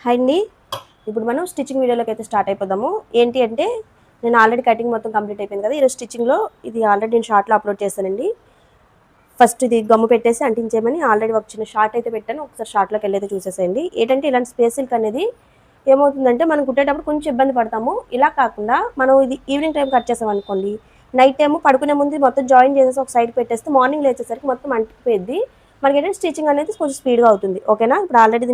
Hi అండి. ఇప్పుడు మనం స్టిచ్చింగ్ వీడియోలోకి అయితే స్టార్ట్ అయిపోదాము. ఏంటి అంటే నేను ఆల్రెడీ కటింగ్ మొత్తం కంప్లీట్ అయిపోయింది కదా. ఈరోజు స్టిచ్చింగ్లో ఇది ఆల్రెడీ నేను షార్ట్లో అప్లోడ్ చేశానండి. ఫస్ట్ ఇది గమ్ము పెట్టేసి అంటించేయమని ఆల్రెడీ ఒక చిన్న షార్ట్ అయితే పెట్టాను. ఒకసారి షార్ట్లోకి వెళ్ళి అయితే చూసేసేయండి. ఏంటంటే ఇలాంటి స్పేస్ సిల్క్ అనేది ఏమవుతుందంటే మనం కుట్టేటప్పుడు కొంచెం ఇబ్బంది పడతాము. ఇలా కాకుండా మనం ఇది ఈవినింగ్ టైం కట్ చేసాం అనుకోండి, నైట్ టైము పడుకునే ముందు మొత్తం జాయిన్ చేసేసి ఒక సైడ్ పెట్టేస్తే మార్నింగ్ లేచేసరికి మొత్తం అంటిపోయింది. మనకి ఏంటంటే స్టిచ్చింగ్ అనేది కొంచెం స్పీడ్గా అవుతుంది. ఓకేనా. ఇప్పుడు ఆల్రెడీ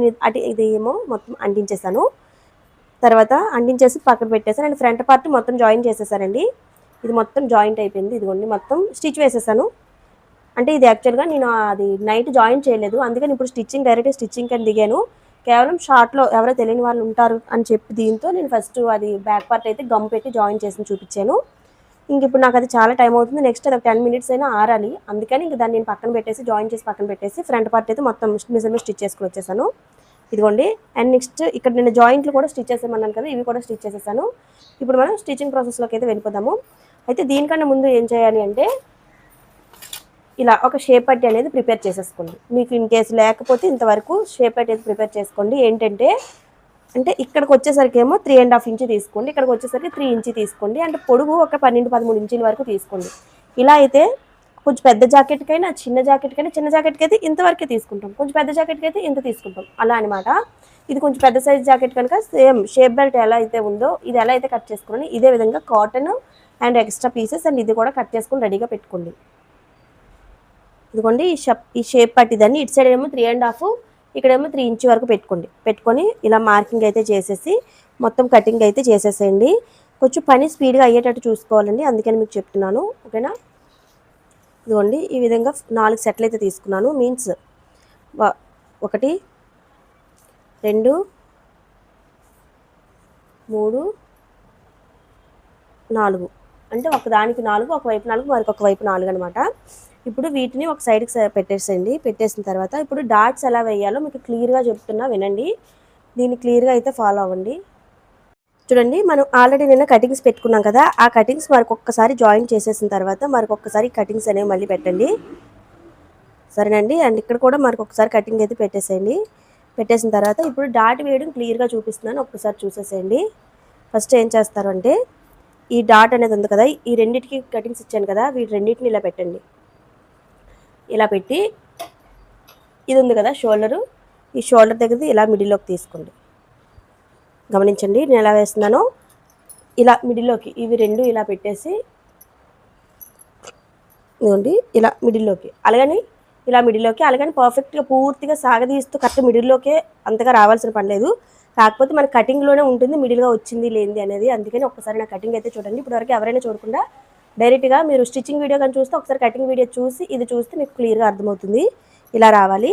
ఇది ఏమో మొత్తం అంటించేసాను. తర్వాత అంటించేసి పక్కన పెట్టేసాను. అండ్ ఫ్రంట్ పార్ట్ మొత్తం జాయిన్ చేసేసానండి. ఇది మొత్తం జాయింట్ అయిపోయింది. ఇదిగోండి మొత్తం స్టిచ్ వేసేసాను. అంటే ఇది యాక్చువల్గా నేను అది నైట్ జాయిన్ చేయలేదు, అందుకని ఇప్పుడు డైరెక్ట్ స్టిచ్చింగ్ అని దిగాను. కేవలం షార్ట్లో ఎవరో తెలియని వాళ్ళు ఉంటారు అని చెప్పి దీంతో నేను ఫస్ట్ అది బ్యాక్ పార్ట్ అయితే గమ్ పెట్టి జాయిన్ చేసి చూపించాను. ఇంక ఇప్పుడు నాకు అది చాలా టైం అవుతుంది. నెక్స్ట్ అది 10 మినిట్స్ అయినా ఆరాలి. అందుకని ఇంక దాన్ని నేను పక్కన పెట్టేసి జాయిన్ చేసి పక్కన పెట్టేసి ఫ్రంట్ పార్ట్ అయితే మొత్తం మిషన్ స్టిచ్ చేసుకుని వచ్చేసాను. ఇదిగోండి. అండ్ నెక్స్ట్ ఇక్కడ నేను జాయింట్లు కూడా స్టిచ్ చేసేమన్నాను కదా, ఇవి కూడా స్టిచ్ చేసేసాను. ఇప్పుడు మనం స్టిచ్చింగ్ ప్రాసెస్లోకి అయితే వెళ్ళిపోదాము. అయితే దీనికన్నా ముందు ఏం చేయాలి అంటే ఇలా ఒక షేప్ పట్టి అనేది ప్రిపేర్ చేసేసుకోండి. మీకు ఇన్ కేసు లేకపోతే ఇంతవరకు షేప్ పట్టి అయితే ప్రిపేర్ చేసుకోండి. ఏంటంటే ఇక్కడికి వచ్చేసరికి ఏమో 3.5 ఇంచ్ తీసుకోండి, ఇక్కడికి వచ్చేసరికి 3 ఇంచ్ తీసుకోండి. అంటే పొడుగు ఒక 12-13 ఇంచుల వరకు తీసుకోండి. ఇలా అయితే కొంచెం పెద్ద జాకెట్కైనా చిన్న జాకెట్కి అయితే ఇంతవరకే తీసుకుంటాం, కొంచెం పెద్ద జాకెట్కి అయితే ఇంత తీసుకుంటాం, అలా అనమాట. ఇది కొంచెం పెద్ద సైజ్ జాకెట్ కనుక సేమ్ షేప్ బెల్ట్ ఎలా అయితే ఉందో ఇది ఎలా అయితే కట్ చేసుకుని ఇదే విధంగా cotton and extra pieces and ఇది కూడా కట్ చేసుకుని రెడీగా పెట్టుకోండి. ఇదిగోండి ఈ షేప్ పట్టిదాన్ని ఇటు సైడ్ ఏమో 3.5, ఇక్కడేమో 3 ఇంచ్ వరకు పెట్టుకొని ఇలా మార్కింగ్ అయితే చేసేసి మొత్తం కటింగ్ అయితే చేసేసేయండి. కొంచెం పని స్పీడ్గా అయ్యేటట్టు చూసుకోవాలండి, అందుకని మీకు చెప్తున్నాను. ఓకేనా. ఇదిగోండి ఈ విధంగా 4 సెట్లు అయితే తీసుకున్నాను. మీన్స్ 1 2 3 4 అంటే ఒకదానికి 4, ఒకవైపు 4, మరొక వైపు 4 అనమాట. ఇప్పుడు వీటిని ఒక సైడ్కి పెట్టేసేయండి. పెట్టేసిన తర్వాత ఇప్పుడు డాట్స్ ఎలా వేయాలో మీకు క్లియర్గా చెప్తున్నా, వినండి. దీన్ని క్లియర్గా అయితే ఫాలో అవ్వండి. చూడండి, మనం ఆల్రెడీ నిన్న కటింగ్స్ పెట్టుకున్నాం కదా, ఆ కటింగ్స్ మరొకసారి జాయిన్ చేసేసిన తర్వాత మరొకసారి కటింగ్స్ అనేవి మళ్ళీ పెట్టండి. సరేనండి. అండ్ ఇక్కడ కూడా మరొకసారి కటింగ్ అయితే పెట్టేసేయండి. పెట్టేసిన తర్వాత ఇప్పుడు డాట్ వేయడం క్లియర్గా చూపిస్తున్నాను, ఒక్కసారి చూసేసేయండి. ఫస్ట్ ఏం చేస్తారు అంటే ఈ డాట్ అనేది ఉంది కదా, ఈ రెండింటికి కటింగ్స్ ఇచ్చాను కదా, వీటి రెండింటిని ఇలా పెట్టండి. ఇలా పెట్టి ఇది ఉంది కదా షోల్డరు, ఈ షోల్డర్ దగ్గరది ఇలా మిడిల్లోకి తీసుకోండి. గమనించండి నేను ఎలా వేస్తున్నానో. ఇలా మిడిల్లోకి ఇవి రెండు ఇలా పెట్టేసి ఇదిగోండి ఇలా మిడిల్లోకి, అలాగని పర్ఫెక్ట్గా పూర్తిగా సాగదీస్తూ కరెక్ట్ మిడిల్లోకే అంతగా రావాల్సిన పని లేదు. కాకపోతే మన కటింగ్లోనే ఉంటుంది మిడిల్గా వచ్చింది లేనిది అనేది. అందుకని ఒకసారి నా కటింగ్ అయితే చూడండి. ఇప్పటివరకు ఎవరైనా చూడకుండా డైరెక్ట్గా మీరు స్టిచ్చింగ్ వీడియో కానీ చూస్తే ఒకసారి కటింగ్ వీడియో చూసి ఇది చూస్తే మీకు క్లియర్గా అర్థమవుతుంది. ఇలా రావాలి.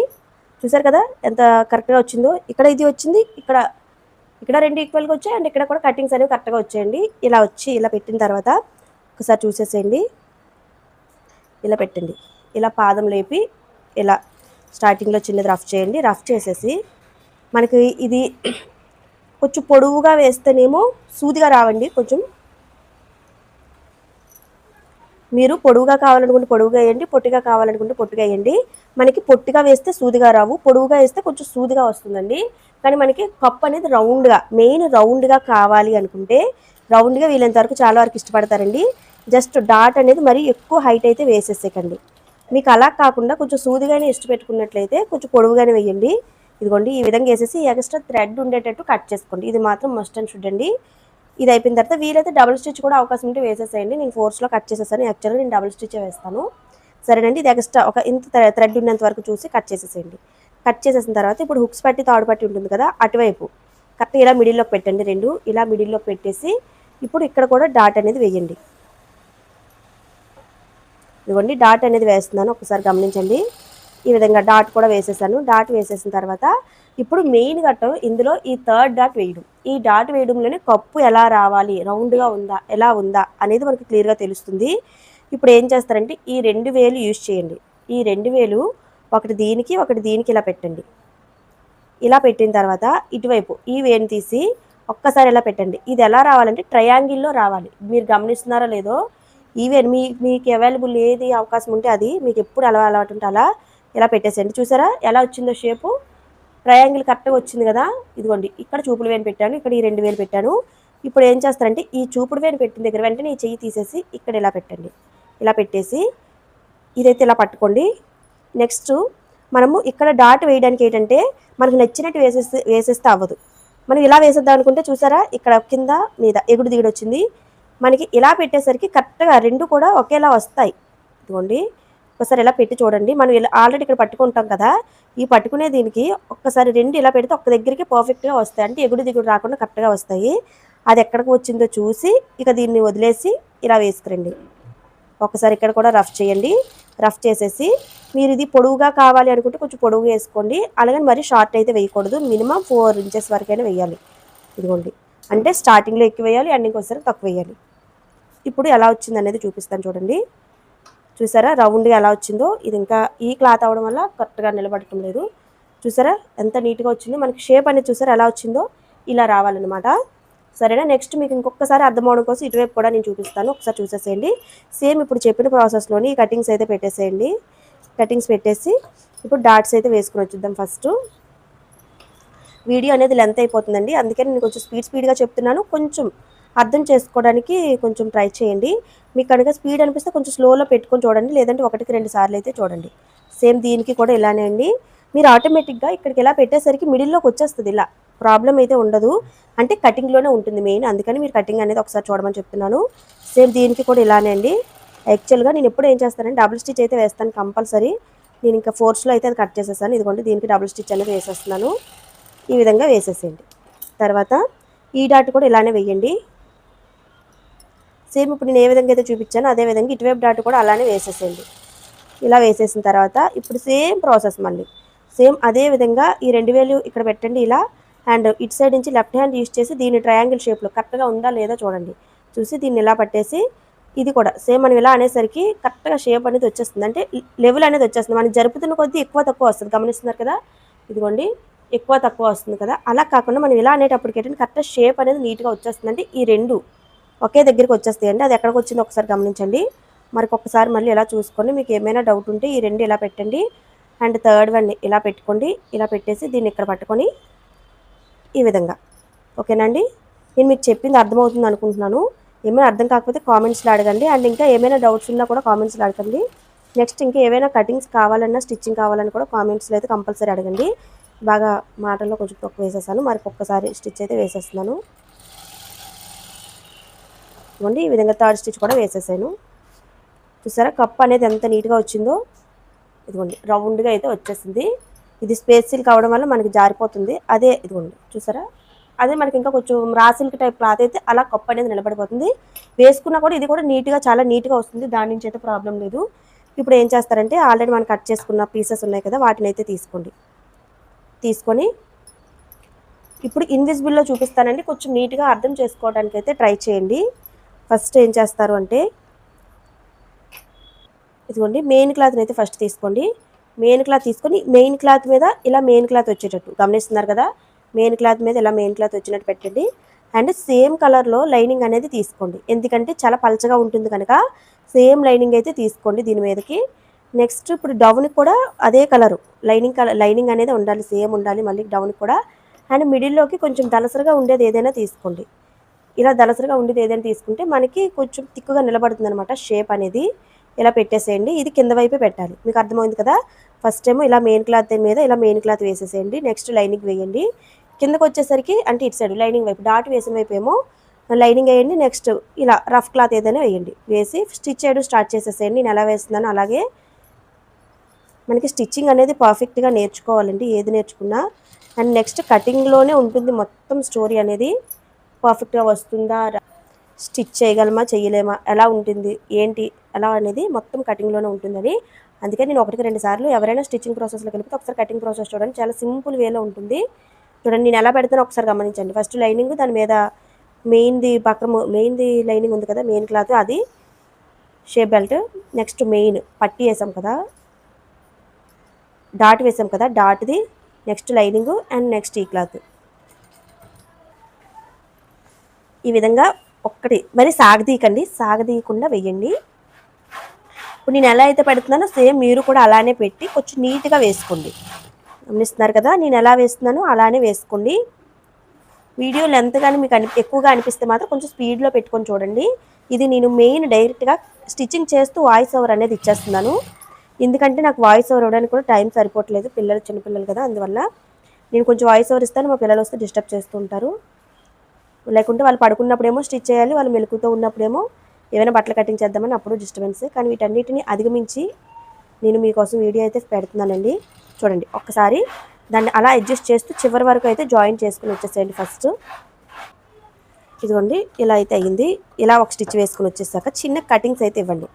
చూసారు కదా ఎంత కరెక్ట్గా వచ్చిందో. ఇక్కడ ఇది వచ్చింది, ఇక్కడ రెండు ఈక్వల్గా వచ్చాయి, అండ్ ఇక్కడ కూడా కటింగ్స్ అనేవి కరెక్ట్గా వచ్చాయండి. ఇలా వచ్చి ఇలా పెట్టిన తర్వాత ఒకసారి చూసేసేయండి. ఇలా పెట్టండి. ఇలా పాదం లేపి ఇలా స్టార్టింగ్లో చిన్నది రఫ్ చేయండి. రఫ్ చేసేసి మనకి ఇది కొంచెం పొడవుగా వేస్తేనేమో సూదిగా రావండి. కొంచెం మీరు పొడవుగా కావాలనుకుంటే పొడవుగా వేయండి, పొట్టిగా కావాలనుకుంటే పొట్టిగా వేయండి. మనకి పొట్టిగా వేస్తే సూదిగా రావు, పొడవుగా వేస్తే కొంచెం సూదిగా వస్తుందండి. కానీ మనకి కప్ అనేది రౌండ్గా కావాలి అనుకుంటే రౌండ్గా వీలైనంత వరకు చాలా వరకు ఇష్టపడతారండి. జస్ట్ డాట్ అనేది మరి ఎక్కువ హైట్ అయితే వేసేసేకండి. మీకు అలా కాకుండా కొంచెం సూదిగానే ఇష్టపెట్టుకున్నట్లయితే కొంచెం పొడవుగానే వేయండి. ఇదిగోండి ఈ విధంగా వేసేసి ఎక్స్ట్రా థ్రెడ్ ఉండేటట్టు కట్ చేసుకోండి. ఇది మాత్రం మస్ట్ అండ్ షుడ్ అండి. ఇది అయిపోయిన తర్వాత వీలైతే డబుల్ స్టిచ్ కూడా అవకాశం ఉంటే వేసేసేయండి. నేను ఫోర్స్లో కట్ చేసేసాను, యాక్చువల్గా నేను డబుల్ స్టిచ్ వేస్తాను. సరేనండి. ఇది ఎక్స్ట్రా ఒక ఇంత థ్రెడ్ ఉన్నంత వరకు చూసి కట్ చేసేసేయండి. కట్ చేసేసిన తర్వాత ఇప్పుడు హుక్స్ పట్టి తాడు పట్టి ఉంటుంది కదా, అటువైపు కరెక్ట్ ఇలా మిడిల్లోకి పెట్టండి. రెండు ఇలా మిడిల్లోకి పెట్టేసి ఇప్పుడు ఇక్కడ కూడా డాట్ అనేది వేయండి. ఇదిగోండి డాట్ అనేది వేస్తున్నాను, ఒకసారి గమనించండి. ఈ విధంగా డాట్ కూడా వేసేసాను. డాట్ వేసేసిన తర్వాత ఇప్పుడు మెయిన్ ఘట్టం ఇందులో ఈ థర్డ్ డాట్ వేయడం. ఈ డాట్ వేయడంలోనే కప్పు ఎలా రావాలి, రౌండ్గా ఉందా ఎలా ఉందా అనేది మనకు క్లియర్గా తెలుస్తుంది. ఇప్పుడు ఏం చేస్తారంటే ఈ 2 వేలు యూజ్ చేయండి. ఈ 2 వేలు ఒకటి దీనికి ఇలా పెట్టండి. ఇలా పెట్టిన తర్వాత ఇటువైపు ఈ వేలు తీసి ఒక్కసారి ఇలా పెట్టండి. ఇది ఎలా రావాలంటే ట్రయాంగిల్లో రావాలి. మీరు గమనిస్తున్నారో లేదో, ఈవెన్ మీకు అవైలబుల్ ఏది అవకాశం ఉంటే అది, మీకు ఎప్పుడు అలవాటు ఉంటే అలా ఇలా పెట్టేసేయండి. చూసారా ఎలా వచ్చిందో షేపు. ట్రయాంగిల్ కరెక్ట్గా వచ్చింది కదా, ఇదిగోండి ఇక్కడ చూపుడు వేలు పెట్టాను, ఇక్కడ ఈ 2 వేలు పెట్టాను. ఇప్పుడు ఏం చేస్తారంటే ఈ చూపుడు వేలు పెట్టిన దగ్గర వెంటనే ఈ చెయ్యి తీసేసి ఇక్కడ ఇలా పెట్టండి. ఇలా పెట్టేసి ఇదైతే ఇలా పట్టుకోండి. నెక్స్ట్ మనము ఇక్కడ డాట్ వేయడానికి ఏంటంటే మనకు నచ్చినట్టు వేసేస్తే అవ్వదు. మనం ఇలా వేసేద్దాం అనుకుంటే చూసారా, ఇక్కడ కింద మీద ఎగుడు దిగుడు వచ్చింది. మనకి ఇలా పెట్టేసరికి కరెక్ట్గా 2 కూడా ఒకేలా వస్తాయి. ఇదిగోండి ఒకసారి ఇలా పెట్టి చూడండి. మనం ఇలా ఆల్రెడీ ఇక్కడ పట్టుకుంటాం కదా, ఈ పట్టుకునే దీనికి ఒక్కసారి 2 ఇలా పెడితే ఒక్క దగ్గరికి పర్ఫెక్ట్గా వస్తాయి. అంటే ఎగుడు దిగుడు రాకుండా కరెక్ట్గా వస్తాయి. అది ఎక్కడికి వచ్చిందో చూసి ఇక దీన్ని వదిలేసి ఇలా వేసుకురండి. ఒకసారి ఇక్కడ కూడా రఫ్ చేయండి. రఫ్ చేసేసి మీరు ఇది పొడవుగా కావాలి అనుకుంటే కొంచెం పొడవుగా వేసుకోండి. అలాగని మరీ షార్ట్ అయితే వేయకూడదు. మినిమం 4 ఇంచెస్ వరకైనా వేయాలి. ఇదిగోండి అంటే స్టార్టింగ్లో ఎక్కువ వేయాలి, ఎండింగ్కి వచ్చేసరికి తక్కువ వేయాలి. ఇప్పుడు ఎలా వచ్చింది అనేది చూపిస్తాను చూడండి. చూసారా రౌండ్గా ఎలా వచ్చిందో. ఇది ఇంకా ఈ క్లాత్ అవ్వడం వల్ల కరెక్ట్గా నిలబడటం లేదు. చూసారా ఎంత నీట్గా వచ్చిందో. మనకి షేప్ అనేది చూసారా ఎలా వచ్చిందో, ఇలా రావాలన్నమాట. సరేనా. నెక్స్ట్ మీకు ఇంకొకసారి అర్థం అవడం కోసం ఇటువైపు కూడా నేను చూపిస్తాను, ఒకసారి చూసేసేయండి. సేమ్ ఇప్పుడు చెప్పిన ప్రాసెస్లోని ఈ కటింగ్స్ అయితే పెట్టేసేయండి. కటింగ్స్ పెట్టేసి ఇప్పుడు డాట్స్ అయితే వేసుకుని వచ్చేద్దాం. ఫస్ట్ వీడియో అనేది లెంత్ అయిపోతుందండి, అందుకని నేను కొంచెం స్పీడ్గా చెప్తున్నాను. కొంచెం అర్థం చేసుకోవడానికి కొంచెం ట్రై చేయండి. మీకు కనుక స్పీడ్ అనిపిస్తే కొంచెం స్లోలో పెట్టుకొని చూడండి, లేదంటే 1-2 సార్లు అయితే చూడండి. సేమ్ దీనికి కూడా ఇలానే అండి. మీరు ఆటోమేటిక్గా ఇక్కడికి ఇలా పెట్టేసరికి మిడిల్లోకి వచ్చేస్తుంది. ఇలా ప్రాబ్లం అయితే ఉండదు, అంటే కటింగ్లోనే ఉంటుంది మెయిన్. అందుకని మీరు కటింగ్ అనేది ఒకసారి చూడమని చెప్తున్నాను. సేమ్ దీనికి కూడా ఇలానే అండి. యాక్చువల్గా నేను ఎప్పుడు ఏం చేస్తానంటే డబుల్ స్టిచ్ అయితే వేస్తాను కంపల్సరీ. నేను ఇంకా ఫోర్స్లో అయితే అది కట్ చేసేసాను. ఇదిగోండి దీనికి డబుల్ స్టిచ్ అనేది వేసేస్తున్నాను. ఈ విధంగా వేసేసేయండి. తర్వాత ఈ డాట్ కూడా ఇలానే వేయండి. సేమ్ ఇప్పుడు నేను ఏ విధంగా అయితే చూపించానో అదే విధంగా ఇటువైపు డాట్ కూడా అలానే వేసేసేయండి. ఇలా వేసేసిన తర్వాత ఇప్పుడు సేమ్ ప్రాసెస్ మళ్ళీ సేమ్ అదే విధంగా ఈ 2 వేలు ఇక్కడ పెట్టండి ఇలా. అండ్ ఇటు సైడ్ నుంచి లెఫ్ట్ హ్యాండ్ యూజ్ చేసి దీన్ని ట్రయాంగిల్ షేప్లో కరెక్ట్గా ఉందా లేదా చూడండి. చూసి దీన్ని ఇలా పట్టేసి ఇది కూడా సేమ్ మనం ఇలా అనేసరికి కరెక్ట్గా షేప్ అనేది వచ్చేస్తుంది. అంటే లెవెల్ అనేది వచ్చేస్తుంది. మనం జరుపుతున్న కొద్దీ ఎక్కువ తక్కువ వస్తుంది, గమనిస్తున్నారు కదా. ఇదిగోండి ఎక్కువ తక్కువ వస్తుంది కదా. అలా కాకుండా మనం ఇలా అనేటప్పటికి ఏంటంటే కరెక్ట్ షేప్ అనేది నీట్గా వచ్చేస్తుంది. అంటే ఈ 2 ఒకే దగ్గరికి వచ్చేస్తాయండి. అది ఎక్కడికి వచ్చిందో ఒకసారి గమనించండి. మరొకసారి మళ్ళీ ఇలా చూసుకొని మీకు ఏమైనా డౌట్ ఉంటే ఈ 2 ఇలా పెట్టండి. అండ్ థర్డ్ వన్ ఇలా పెట్టుకోండి. ఇలా పెట్టేసి దీన్ని ఇక్కడ పట్టుకొని ఈ విధంగా. ఓకేనండి. నేను మీకు చెప్పింది అర్థమవుతుంది అనుకుంటున్నాను. ఏమైనా అర్థం కాకపోతే కామెంట్స్లో అడగండి. అండ్ ఇంకా ఏమైనా డౌట్స్ ఉన్నా కూడా కామెంట్స్లో అడగండి. నెక్స్ట్ ఇంకా ఏమైనా కటింగ్స్ కావాలన్నా స్టిచ్చింగ్ కావాలన్నా కూడా కామెంట్స్లో అయితే కంపల్సరీ అడగండి. బాగా మాటల్లో కొంచెం తక్కువ వేసేసాను, మరొకసారి స్టిచ్ అయితే వేసేస్తున్నాను. ఇవ్వండి ఈ విధంగా థర్డ్ స్టిచ్ కూడా వేసేసాను. చూసారా కప్ అనేది ఎంత నీట్గా వచ్చిందో. ఇదిగోండి రౌండ్గా అయితే వచ్చేసింది. ఇది స్పేస్ సిల్క్ అవడం వల్ల మనకి జారిపోతుంది. అదే ఇదిగోండి చూసారా, అదే మనకి ఇంకా కొంచెం రా సిల్క్ టైప్ క్లాత్ అయితే అలా కప్ అనేది నిలబడిపోతుంది. వేసుకున్నా కూడా ఇది కూడా నీట్గా చాలా నీట్గా వస్తుంది, దాని నుంచి అయితే ప్రాబ్లం లేదు. ఇప్పుడు ఏం చేస్తారంటే ఆల్రెడీ మనం కట్ చేసుకున్న పీసెస్ ఉన్నాయి కదా, వాటిని అయితే తీసుకోండి. తీసుకొని ఇప్పుడు ఇన్విజిబుల్లో చూపిస్తానండి, కొంచెం నీట్గా అర్థం చేసుకోవడానికి అయితే ట్రై చేయండి. ఫస్ట్ ఏం చేస్తారు అంటే ఇదిగోండి మెయిన్ క్లాత్ని అయితే ఫస్ట్ తీసుకోండి. మెయిన్ క్లాత్ తీసుకొని మెయిన్ క్లాత్ మీద ఇలా మెయిన్ క్లాత్ వచ్చేటట్టు గమనిస్తున్నారు కదా, మెయిన్ క్లాత్ మీద ఇలా మెయిన్ క్లాత్ వచ్చినట్టు పెట్టండి. అండ్ సేమ్ కలర్లో లైనింగ్ అనేది తీసుకోండి, ఎందుకంటే చాలా పలచగా ఉంటుంది కనుక సేమ్ లైనింగ్ అయితే తీసుకోండి దీని మీదకి. నెక్స్ట్ ఇప్పుడు డౌన్కి కూడా అదే కలరు లైనింగ్ అనేది ఉండాలి, సేమ్ ఉండాలి మళ్ళీ డౌన్కి కూడా. అండ్ మిడిల్లోకి కొంచెం దలసరిగా ఉండేది ఏదైనా తీసుకోండి. ఇలా దలసరిగా ఉండేది ఏదైనా తీసుకుంటే మనకి కొంచెం తిక్కుగా నిలబడుతుంది అనమాట షేప్ అనేది. ఇలా పెట్టేసేయండి. ఇది కింద వైపే పెట్టాలి, మీకు అర్థమైంది కదా. ఫస్ట్ ఏమో ఇలా మెయిన్ క్లాత్ మీద ఇలా మెయిన్ క్లాత్ వేసేసేయండి. నెక్స్ట్ లైనింగ్ వేయండి. కిందకు వచ్చేసరికి అంటే ఇటు సైడ్ లైనింగ్ వైపు డాట్ వేసిన వైపు ఏమో లైనింగ్ వేయండి. నెక్స్ట్ ఇలా రఫ్ క్లాత్ ఏదైనా వేయండి, వేసి స్టిచ్ చేయడం స్టార్ట్ చేసేసేయండి. నేను ఎలా వేస్తున్నాను అలాగే. మనకి స్టిచ్చింగ్ అనేది పర్ఫెక్ట్గా నేర్చుకోవాలండి ఏది నేర్చుకున్నా. అండ్ నెక్స్ట్ కటింగ్లోనే ఉంటుంది మొత్తం స్టోరీ అనేది. పర్ఫెక్ట్గా వస్తుందా, స్టిచ్ చేయగలమా చేయలేమా, ఎలా ఉంటుంది ఏంటి ఎలా అనేది మొత్తం కటింగ్లోనే ఉంటుందని. అందుకే నేను 1-2 సార్లు ఎవరైనా స్టిచ్చింగ్ ప్రాసెస్లో కలిపితే ఒకసారి కటింగ్ ప్రాసెస్ చూడండి, చాలా సింపుల్ వేలో ఉంటుంది. చూడండి నేను ఎలా పెడతానో ఒకసారి గమనించండి. ఫస్ట్ లైనింగ్, దాని మీద మెయిన్ది లైనింగ్ ఉంది కదా మెయిన్ క్లాత్, అది షేప్ బెల్ట్. నెక్స్ట్ మెయిన్ పట్టి వేసాం కదా, డాట్ వేసాం కదా డాట్ది, నెక్స్ట్ లైనింగ్ అండ్ నెక్స్ట్ ఈ క్లాత్. ఈ విధంగా ఒక్కటి మరి సాగదీయకుండా వేయండి. ఇప్పుడు నేను ఎలా అయితే పెడుతున్నానో సేమ్ మీరు కూడా అలానే పెట్టి కొంచెం నీట్గా వేసుకోండి. గమనిస్తున్నారు కదా, నేను ఎలా వేస్తున్నానో అలానే వేసుకోండి. వీడియో లెంత్ కానీ మీకు ఎక్కువగా అనిపిస్తే మాత్రం కొంచెం స్పీడ్లో పెట్టుకొని చూడండి. ఇది నేను మెయిన్ డైరెక్ట్గా స్టిచ్చింగ్ చేస్తూ వాయిస్ ఓవర్ అనేది ఇచ్చేస్తున్నాను. ఎందుకంటే నాకు వాయిస్ ఓవర్ ఇవ్వడానికి కూడా టైం సరిపోవట్లేదు, పిల్లలు చిన్నపిల్లలు కదా, అందువల్ల నేను కొంచెం వాయిస్ ఓవర్ ఇస్తాను. మా పిల్లలు వస్తే డిస్టర్బ్ చేస్తూ ఉంటారు. లేకుంటే వాళ్ళు పడుకున్నప్పుడేమో స్టిచ్ చేయాలి, వాళ్ళు మెలుకుతూ ఉన్నప్పుడేమో ఏమైనా బట్టలు కటింగ్ చేద్దామని అప్పుడు డిస్టర్బెన్స్. కానీ వీటన్నిటిని అధిగమించి నేను మీకోసం వీడియో అయితే పెడుతున్నానండి. చూడండి, ఒక్కసారి దాన్ని అలా అడ్జస్ట్ చేస్తూ చివరి వరకు అయితే జాయిన్ చేసుకుని వచ్చేసేయండి. ఫస్ట్ ఇదిగోండి, ఇలా అయితే అయ్యింది. ఇలా ఒక స్టిచ్ వేసుకుని వచ్చేసాక చిన్న కటింగ్స్ అయితే ఇవ్వండి.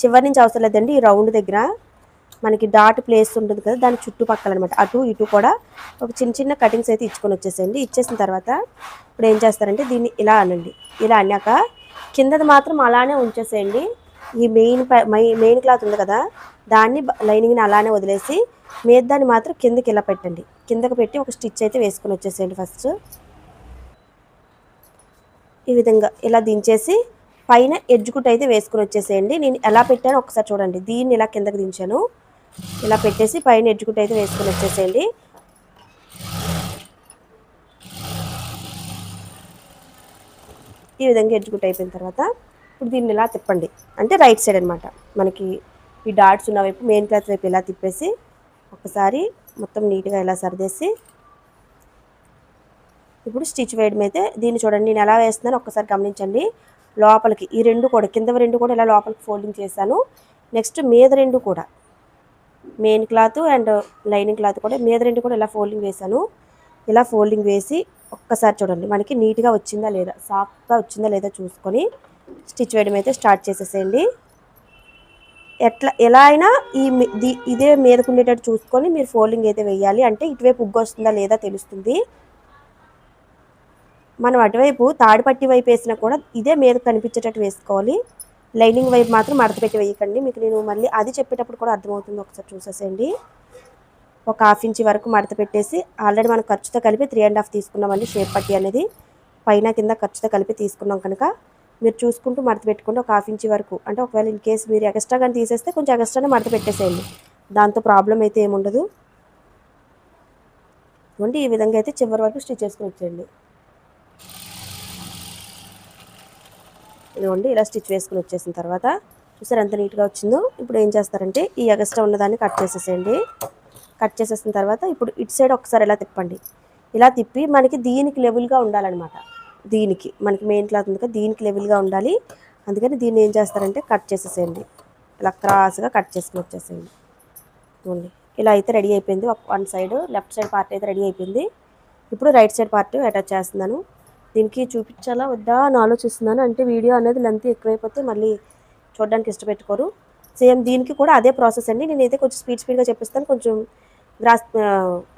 చివరి నుంచి అవసరం లేదండి, ఈ రౌండ్ దగ్గర మనకి డాట్ ప్లేస్ ఉంటుంది కదా, దాని చుట్టుపక్కల అనమాట, అటు ఇటు కూడా ఒక చిన్న చిన్న కటింగ్స్ అయితే ఇచ్చుకొని వచ్చేసేయండి. ఇచ్చేసిన తర్వాత ఇప్పుడు ఏం చేస్తారంటే దీన్ని ఇలా అనండి. ఇలా అన్నాక కిందది మాత్రం అలానే ఉంచేసేయండి. ఈ మెయిన్ క్లాత్ ఉంది కదా, దాన్ని లైనింగ్ని అలానే వదిలేసి మీద దాన్ని మాత్రం కిందకి ఇలా పెట్టండి. కిందకి పెట్టి ఒక స్టిచ్ అయితే వేసుకొని వచ్చేసేయండి. ఫస్ట్ ఈ విధంగా ఇలా దించేసి పైన ఎడ్జుకుట్ అయితే వేసుకొని వచ్చేసేయండి. నేను ఎలా పెట్టానో ఒకసారి చూడండి. దీన్ని ఇలా కిందకి దించాను, ఇలా పెట్టేసి పైన ఎడ్జుకుట్ అయితే వేసుకొని వచ్చేసేయండి. ఈ విధంగా ఎడ్జుకుట్ అయిపోయిన తర్వాత ఇప్పుడు దీన్ని ఇలా తిప్పండి, అంటే రైట్ సైడ్ అనమాట. మనకి ఈ డాట్స్ ఉన్న వైపు మెయిన్ క్లాత్ వైపు ఇలా తిప్పేసి ఒకసారి మొత్తం నీట్గా ఇలా సర్దేసి ఇప్పుడు స్టిచ్ వేయడం అయితే దీన్ని చూడండి. నేను ఎలా వేస్తున్నాను ఒక్కసారి గమనించండి. లోపలికి ఈ రెండు కూడా, కింద రెండు కూడా ఇలా లోపలికి ఫోల్డింగ్ చేశాను. నెక్స్ట్ మీద రెండు కూడా, main cloth and lining cloth కూడా మీద రెండు కూడా ఇలా ఫోల్డింగ్ వేశాను. ఇలా ఫోల్డింగ్ వేసి ఒక్కసారి చూడండి మనకి నీట్గా వచ్చిందా లేదా, సాఫ్ట్గా వచ్చిందా లేదా చూసుకొని స్టిచ్ వేయడం అయితే స్టార్ట్ చేసేసేయండి. ఎలా అయినా ఇదే మీదకు ఉండేటట్టు చూసుకొని మీరు ఫోల్డింగ్ అయితే వేయాలి. అంటే ఇటువైపు ఉగ్గు వస్తుందా లేదా తెలుస్తుంది. మనం అటువైపు తాడిపట్టి వైపు వేసినా కూడా ఇదే మీద కనిపించేటట్టు వేసుకోవాలి. లైనింగ్ వైపు మాత్రం మడత పెట్టి వేయకండి. మీకు నేను మళ్ళీ అది చెప్పేటప్పుడు కూడా అర్థమవుతుంది, ఒకసారి చూసేసేయండి. ఒక 1/2 ఇంచ్ వరకు మడత పెట్టేసి ఆల్రెడీ మనం ఖర్చుతో కలిపి 3.5 తీసుకున్నామండి. షేప్ పట్టి అనేది పైన కింద ఖర్చుతో కలిపి తీసుకున్నాం కనుక మీరు చూసుకుంటూ మడత పెట్టుకుంటూ ఒక 1/2 ఇంచ్ వరకు, అంటే ఒకవేళ ఇన్ కేసు మీరు ఎక్స్ట్రా కానీ తీసేస్తే కొంచెం ఎక్స్ట్రానే మడత పెట్టేసేయండి, దాంతో ప్రాబ్లం అయితే ఏముండదు. ఇవ్వండి, ఈ విధంగా అయితే చివరి వరకు స్టిచ్ చేసుకుని వచ్చేయండి. ఇదిగోండి, ఇలా స్టిచ్ వేసుకుని వచ్చేసిన తర్వాత చూసారు ఎంత నీట్గా వచ్చిందో. ఇప్పుడు ఏం చేస్తారంటే ఈ ఎక్స్ట్రా ఉన్నదాన్ని కట్ చేసేసేయండి. కట్ చేసేసిన తర్వాత ఇప్పుడు ఇటు సైడ్ ఒకసారి ఇలా తిప్పండి. ఇలా తిప్పి మనకి దీనికి లెవెల్గా ఉండాలన్నమాట. దీనికి మనకి మెయిన్ క్లాత్ ఉంది కదా, దీనికి లెవెల్గా ఉండాలి. అందుకని దీన్ని ఏం చేస్తారంటే కట్ చేసేసేయండి. ఇలా క్రాస్గా కట్ చేసుకుని వచ్చేసేయండి. చూడండి, ఇలా అయితే రెడీ అయిపోయింది. One side left side part అయితే రెడీ అయిపోయింది. ఇప్పుడు రైట్ సైడ్ పార్ట్ అటాచ్ చేస్తున్నాను. దీనికి చూపించాలా వద్దా అని ఆలోచిస్తున్నాను. అంటే వీడియో అనేది లెంత్ ఎక్కువైపోతే మళ్ళీ చూడడానికి ఇష్టపెట్టుకోరు. సేమ్ దీనికి కూడా అదే ప్రాసెస్ అండి. నేనైతే కొంచెం స్పీడ్గా చెప్పిస్తాను, కొంచెం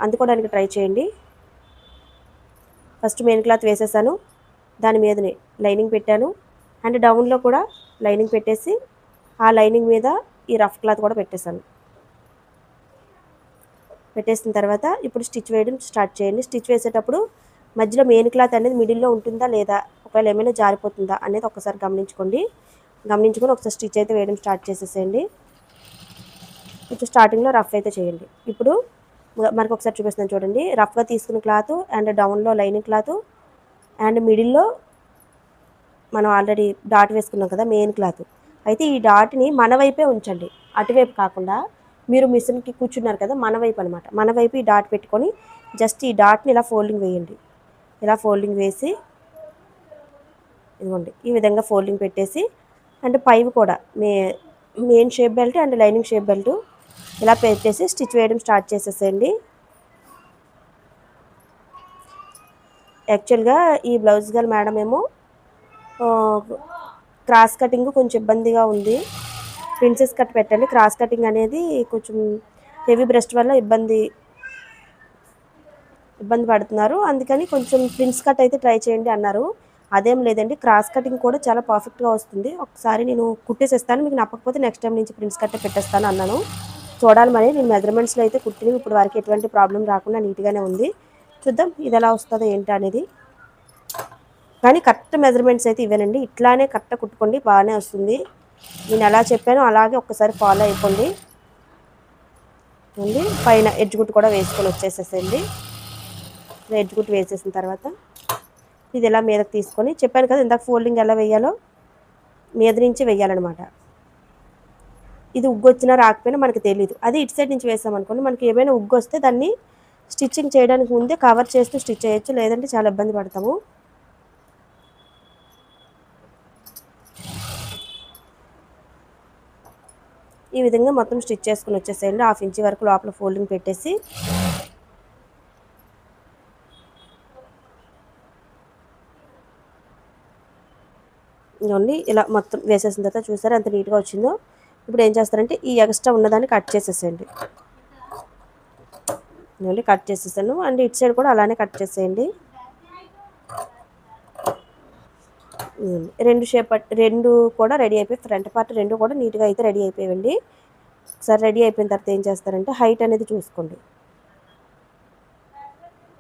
అందుకోవడానికి ట్రై చేయండి. ఫస్ట్ మెయిన్ క్లాత్ వేసేసాను, దాని మీదనే లైనింగ్ పెట్టాను. అండ్ డౌన్లో కూడా లైనింగ్ పెట్టేసి ఆ లైనింగ్ మీద ఈ రఫ్ క్లాత్ కూడా పెట్టేశాను. పెట్టేసిన తర్వాత ఇప్పుడు స్టిచ్ వేయడం స్టార్ట్ చేయండి. స్టిచ్ వేసేటప్పుడు మధ్యలో మెయిన్ క్లాత్ అనేది మిడిల్లో ఉంటుందా లేదా, ఒకవేళ ఏమైనా జారిపోతుందా అనేది ఒకసారి గమనించుకొని ఒకసారి స్టిచ్ అయితే వేయడం స్టార్ట్ చేసేసేయండి. ఇప్పుడు స్టార్టింగ్లో రఫ్ అయితే చేయండి. ఇప్పుడు మనకు ఒకసారి చూపిస్తున్నాను చూడండి. రఫ్గా తీసుకున్న క్లాత్ అండ్ డౌన్లో లైనింగ్ క్లాత్ అండ్ మిడిల్లో మనం ఆల్రెడీ డాట్ వేసుకున్నాం కదా మెయిన్ క్లాత్. అయితే ఈ డాట్ని మన వైపే ఉంచండి, అటువైపు కాకుండా. మీరు మిషన్కి కూర్చున్నారు కదా, మన వైపు అనమాట. మన వైపు ఈ డాట్ పెట్టుకొని జస్ట్ ఈ డాట్ని ఇలా ఫోల్డింగ్ వేయండి. ఇలా ఫోల్డింగ్ వేసి ఇదిగోండి ఈ విధంగా ఫోల్డింగ్ పెట్టేసి అండ్ పైవి కూడా main shape belt and lining shape belt ఇలా పెట్టేసి స్టిచ్ వేయడం స్టార్ట్ చేసేసేయండి. యాక్చువల్గా ఈ బ్లౌజ్ గల్ మేడం ఏమో క్రాస్ కటింగ్ కొంచెం ఇబ్బందిగా ఉంది, ప్రిన్సెస్ కట్ పెట్టండి, క్రాస్ కటింగ్ అనేది కొంచెం హెవీ బ్రెస్ట్ వల్ల ఇబ్బంది పడుతున్నారు, అందుకని కొంచెం ప్రిన్స్ కట్ అయితే ట్రై చేయండి అన్నారు. అదేం లేదండి, క్రాస్ కటింగ్ కూడా చాలా పర్ఫెక్ట్గా వస్తుంది. ఒకసారి నేను కుట్టేసేస్తాను, మీకు నప్పకపోతే నెక్స్ట్ టైం నుంచి ప్రిన్స్ కట్ పెట్టేస్తాను అన్నాను. చూడాలి మరి, నేను మెజర్మెంట్స్లో అయితే కుట్టినవి ఇప్పుడు వరకు ఎటువంటి ప్రాబ్లం రాకుండా నీట్గానే ఉంది. చూద్దాం ఇది ఎలా వస్తుందో ఏంటి అనేది. కానీ కరెక్ట్ మెజర్మెంట్స్ అయితే ఇవ్వనండి, ఇట్లానే కరెక్ట్ కుట్టుకోండి, బాగానే వస్తుంది. నేను ఎలా చెప్పానో అలాగే ఒక్కసారి ఫాలో అయిపోండి. ఉంది పైన ఎడ్జ్ గుట్టు కూడా వేసుకొని వచ్చేసేసేయండి. ఎడ్జ్ గుట్టు వేసేసిన తర్వాత ఇది ఇలా మీదకి తీసుకొని చెప్పాను కదా ఇందాక ఫోల్డింగ్ ఎలా వేయాలో మీద నుంచి వేయాలన్నమాట. ఇది ఉగ్గు వచ్చినా రాకపోయినా మనకి తెలియదు. అది ఇటు సైడ్ నుంచి వేసామనుకోండి మనకి ఏమైనా ఉగ్గు వస్తే దాన్ని స్టిచ్చింగ్ చేయడానికి ముందే కవర్ చేస్తూ స్టిచ్ చేయొచ్చు, లేదంటే చాలా ఇబ్బంది పడతాము. ఈ విధంగా మొత్తం స్టిచ్ చేసుకుని వచ్చేసేయండి. 1/2 ఇంచ్ వరకు లోపల ఫోల్డింగ్ పెట్టేసి ఇవ్వండి ఇలా మొత్తం వేసేసిన తర్వాత చూసారా ఎంత నీట్గా వచ్చిందో. ఇప్పుడు ఏం చేస్తారంటే ఈ ఎక్స్ట్రా ఉన్నదాన్ని కట్ చేసేసేయండి. ఇవ్వండి కట్ చేసేసాను. అండ్ ఇటు సైడ్ కూడా అలానే కట్ చేసేయండి. రెండు కూడా రెడీ అయిపోయి ఫ్రంట్ పార్ట్ రెండు కూడా నీట్గా అయితే రెడీ అయిపోయాయండి. ఒకసారి రెడీ అయిపోయిన తర్వాత ఏం చేస్తారంటే హైట్ అనేది చూసుకోండి.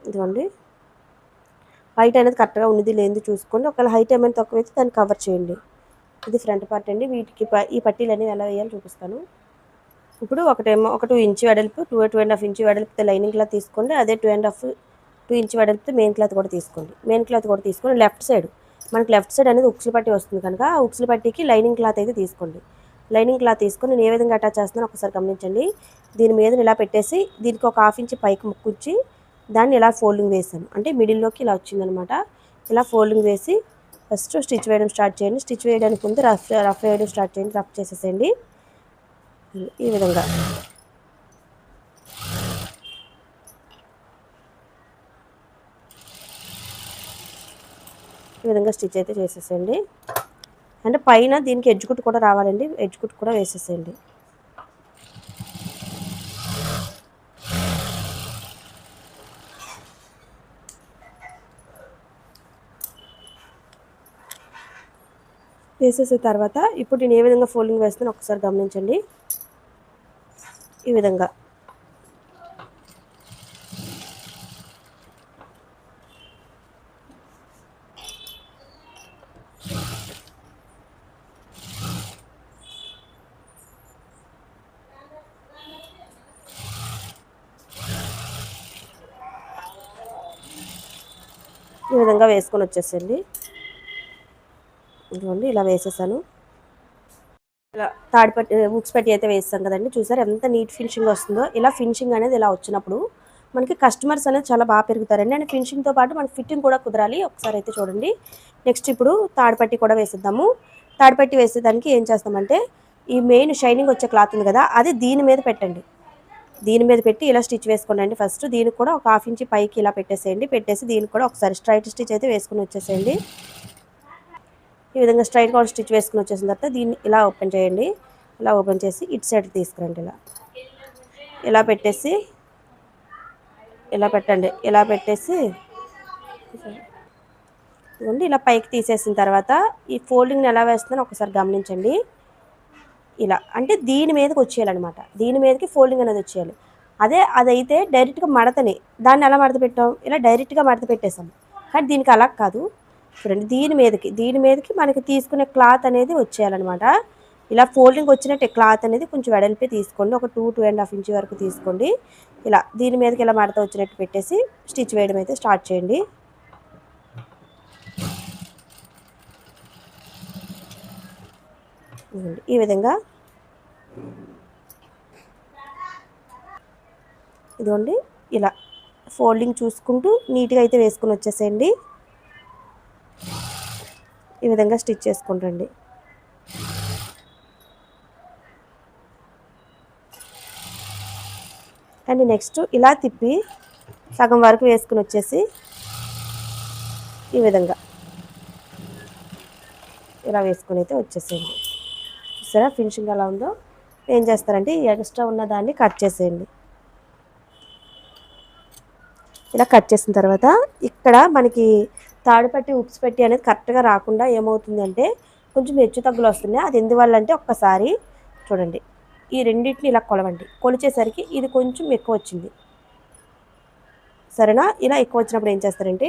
ఇదిగోండి హైట్ అనేది కరెక్ట్గా ఉన్నది లేనిది చూసుకోండి. ఒకవేళ హైట్ ఏమైనా తక్కువ అయితే దాన్ని కవర్ చేయండి. ఇది ఫ్రంట్ పార్ట్ అండి. వీటికి ఈ పట్టీలు అనేవి ఎలా వేయాలో చూపిస్తాను. ఇప్పుడు ఒక 2 ఇంచ్ వెడల్పు 2.5 ఇంచ్ వెడల్పుతో లైనింగ్ క్లాత్ తీసుకోండి. అదే 2 ఇంచ్ వెడల్పుతో మెయిన్ క్లాత్ కూడా తీసుకోండి. మెయిన్ క్లాత్ కూడా తీసుకొని లెఫ్ట్ సైడ్ మనకి లెఫ్ట్ సైడ్ అనేది ఉక్సుల పట్టీ వస్తుంది కనుక ఆ ఉక్సుల పట్టీకి లైనింగ్ క్లాత్ అయితే తీసుకోండి. లైనింగ్ క్లాత్ తీసుకొని నేను ఏ విధంగా అటాచ్ చేస్తున్నానో ఒకసారి గమనించండి. దీని మీద ఇలా పెట్టేసి దీనికి ఒక 1/2 ఇంచ్ పైకి ముక్కుంచి దాన్ని ఇలా ఫోల్డింగ్ వేసాను. అంటే మిడిల్లోకి ఇలా వచ్చిందనమాట. ఇలా ఫోల్డింగ్ వేసి ఫస్ట్ స్టిచ్ వేయడం స్టార్ట్ చేయండి. స్టిచ్ వేయడానికి ముందు రఫ్ వేయడం స్టార్ట్ చేయండి. రఫ్ చేసేసేయండి ఈ విధంగా. ఈ విధంగా స్టిచ్ అయితే చేసేసేయండి. అంటే పైన దీనికి ఎడ్జ్ కుట్టు కూడా రావాలండి. ఎడ్జ్ కుట్టు కూడా వేసేసేయండి. వేసేసిన తర్వాత ఇప్పుడు నేను ఏ విధంగా ఫోల్డింగ్ వేస్తానో ఒకసారి గమనించండి. ఈ విధంగా వేసుకొని వచ్చేసండి. ఇదిగోండి ఇలా వేసేసాను. ఇలా తాడిపట్టి హుక్స్ పెట్టి అయితే వేస్తాం కదండి. చూసారు ఎంత నీట్ ఫినిషింగ్ వస్తుందో. ఇలా ఫినిషింగ్ అనేది ఇలా వచ్చినప్పుడు మనకి కస్టమర్స్ అనేది చాలా బాగా పెరుగుతారండి. అండ్ ఫినిషింగ్తో పాటు మనకి ఫిట్టింగ్ కూడా కుదరాలి. ఒకసారి అయితే చూడండి. నెక్స్ట్ ఇప్పుడు తాడిపట్టి కూడా వేసేద్దాము. తాడిపట్టి వేసేదానికి ఏం చేస్తామంటే ఈ మెయిన్ షైనింగ్ వచ్చే క్లాత్ ఉంది కదా అది దీని మీద పెట్టండి. దీని మీద పెట్టి ఇలా స్టిచ్ వేసుకోండి. ఫస్ట్ దీనికి కూడా ఒక 1/2 ఇంచ్ పైకి ఇలా పెట్టేసేయండి. పెట్టేసి దీనికి కూడా ఒకసారి స్ట్రైట్ స్టిచ్ అయితే వేసుకుని వచ్చేసేయండి. ఈ విధంగా స్ట్రైట్గా స్టిచ్ వేసుకుని వచ్చేసిన తర్వాత దీన్ని ఇలా ఓపెన్ చేయండి. ఇలా ఓపెన్ చేసి ఇటు సైడ్ తీసుకురండి. ఇలా పెట్టేసి ఇలా పెట్టండి. ఇలా పెట్టేసి ఇదిగోండి ఇలా పైకి తీసేసిన తర్వాత ఈ ఫోల్డింగ్ని ఎలా వేస్తుందని ఒకసారి గమనించండి. ఇలా అంటే దీని మీదకి వచ్చేయాలన్నమాట. దీని మీదకి ఫోల్డింగ్ అనేది వచ్చేయాలి. అదైతే డైరెక్ట్గా మడతని దాన్ని ఎలా మడత పెట్టాం, ఇలా డైరెక్ట్గా మడత పెట్టేసాం. కానీ దీనికి అలా కాదు. చూడండి దీని మీదకి మనకి తీసుకునే క్లాత్ అనేది వచ్చేయాలన్నమాట. ఇలా ఫోల్డింగ్ వచ్చినట్టే క్లాత్ అనేది కొంచెం వెడల్పి తీసుకోండి. ఒక 2.5 ఇంచ్ వరకు తీసుకోండి. ఇలా దీని మీదకి ఇలా మడత వచ్చినట్టు పెట్టేసి స్టిచ్ వేయడం అయితే స్టార్ట్ చేయండి. ఈ విధంగా ఇదిగోండి ఇలా ఫోల్డింగ్ చూసుకుంటూ నీట్గా అయితే వేసుకుని వచ్చేసేయండి. ఈ విధంగా స్టిచ్ చేసుకుంటండి. అండ్ నెక్స్ట్ ఇలా తిప్పి సగం వరకు వేసుకుని వచ్చేసి ఈ విధంగా ఇలా వేసుకుని అయితే వచ్చేసేయండి. చూసారా ఫినిషింగ్ ఎలా ఉందో. ఏం చేస్తారంటే ఈ ఎక్స్ట్రా ఉన్న దాన్ని కట్ చేసేయండి. ఇలా కట్ చేసిన తర్వాత ఇక్కడ మనకి తాడుపట్టి ఉక్స్ పెట్టి అనేది కరెక్ట్గా రాకుండా ఏమవుతుంది అంటే కొంచెం హెచ్చు తగ్గులు వస్తున్నాయి. అది ఎందువల్ల అంటే ఒక్కసారి చూడండి. ఈ రెండింటిని ఇలా కొలవండి. కొలిచేసరికి ఇది కొంచెం ఎక్కువ వచ్చింది. సరేనా? ఇలా ఎక్కువ వచ్చినప్పుడు ఏం చేస్తారంటే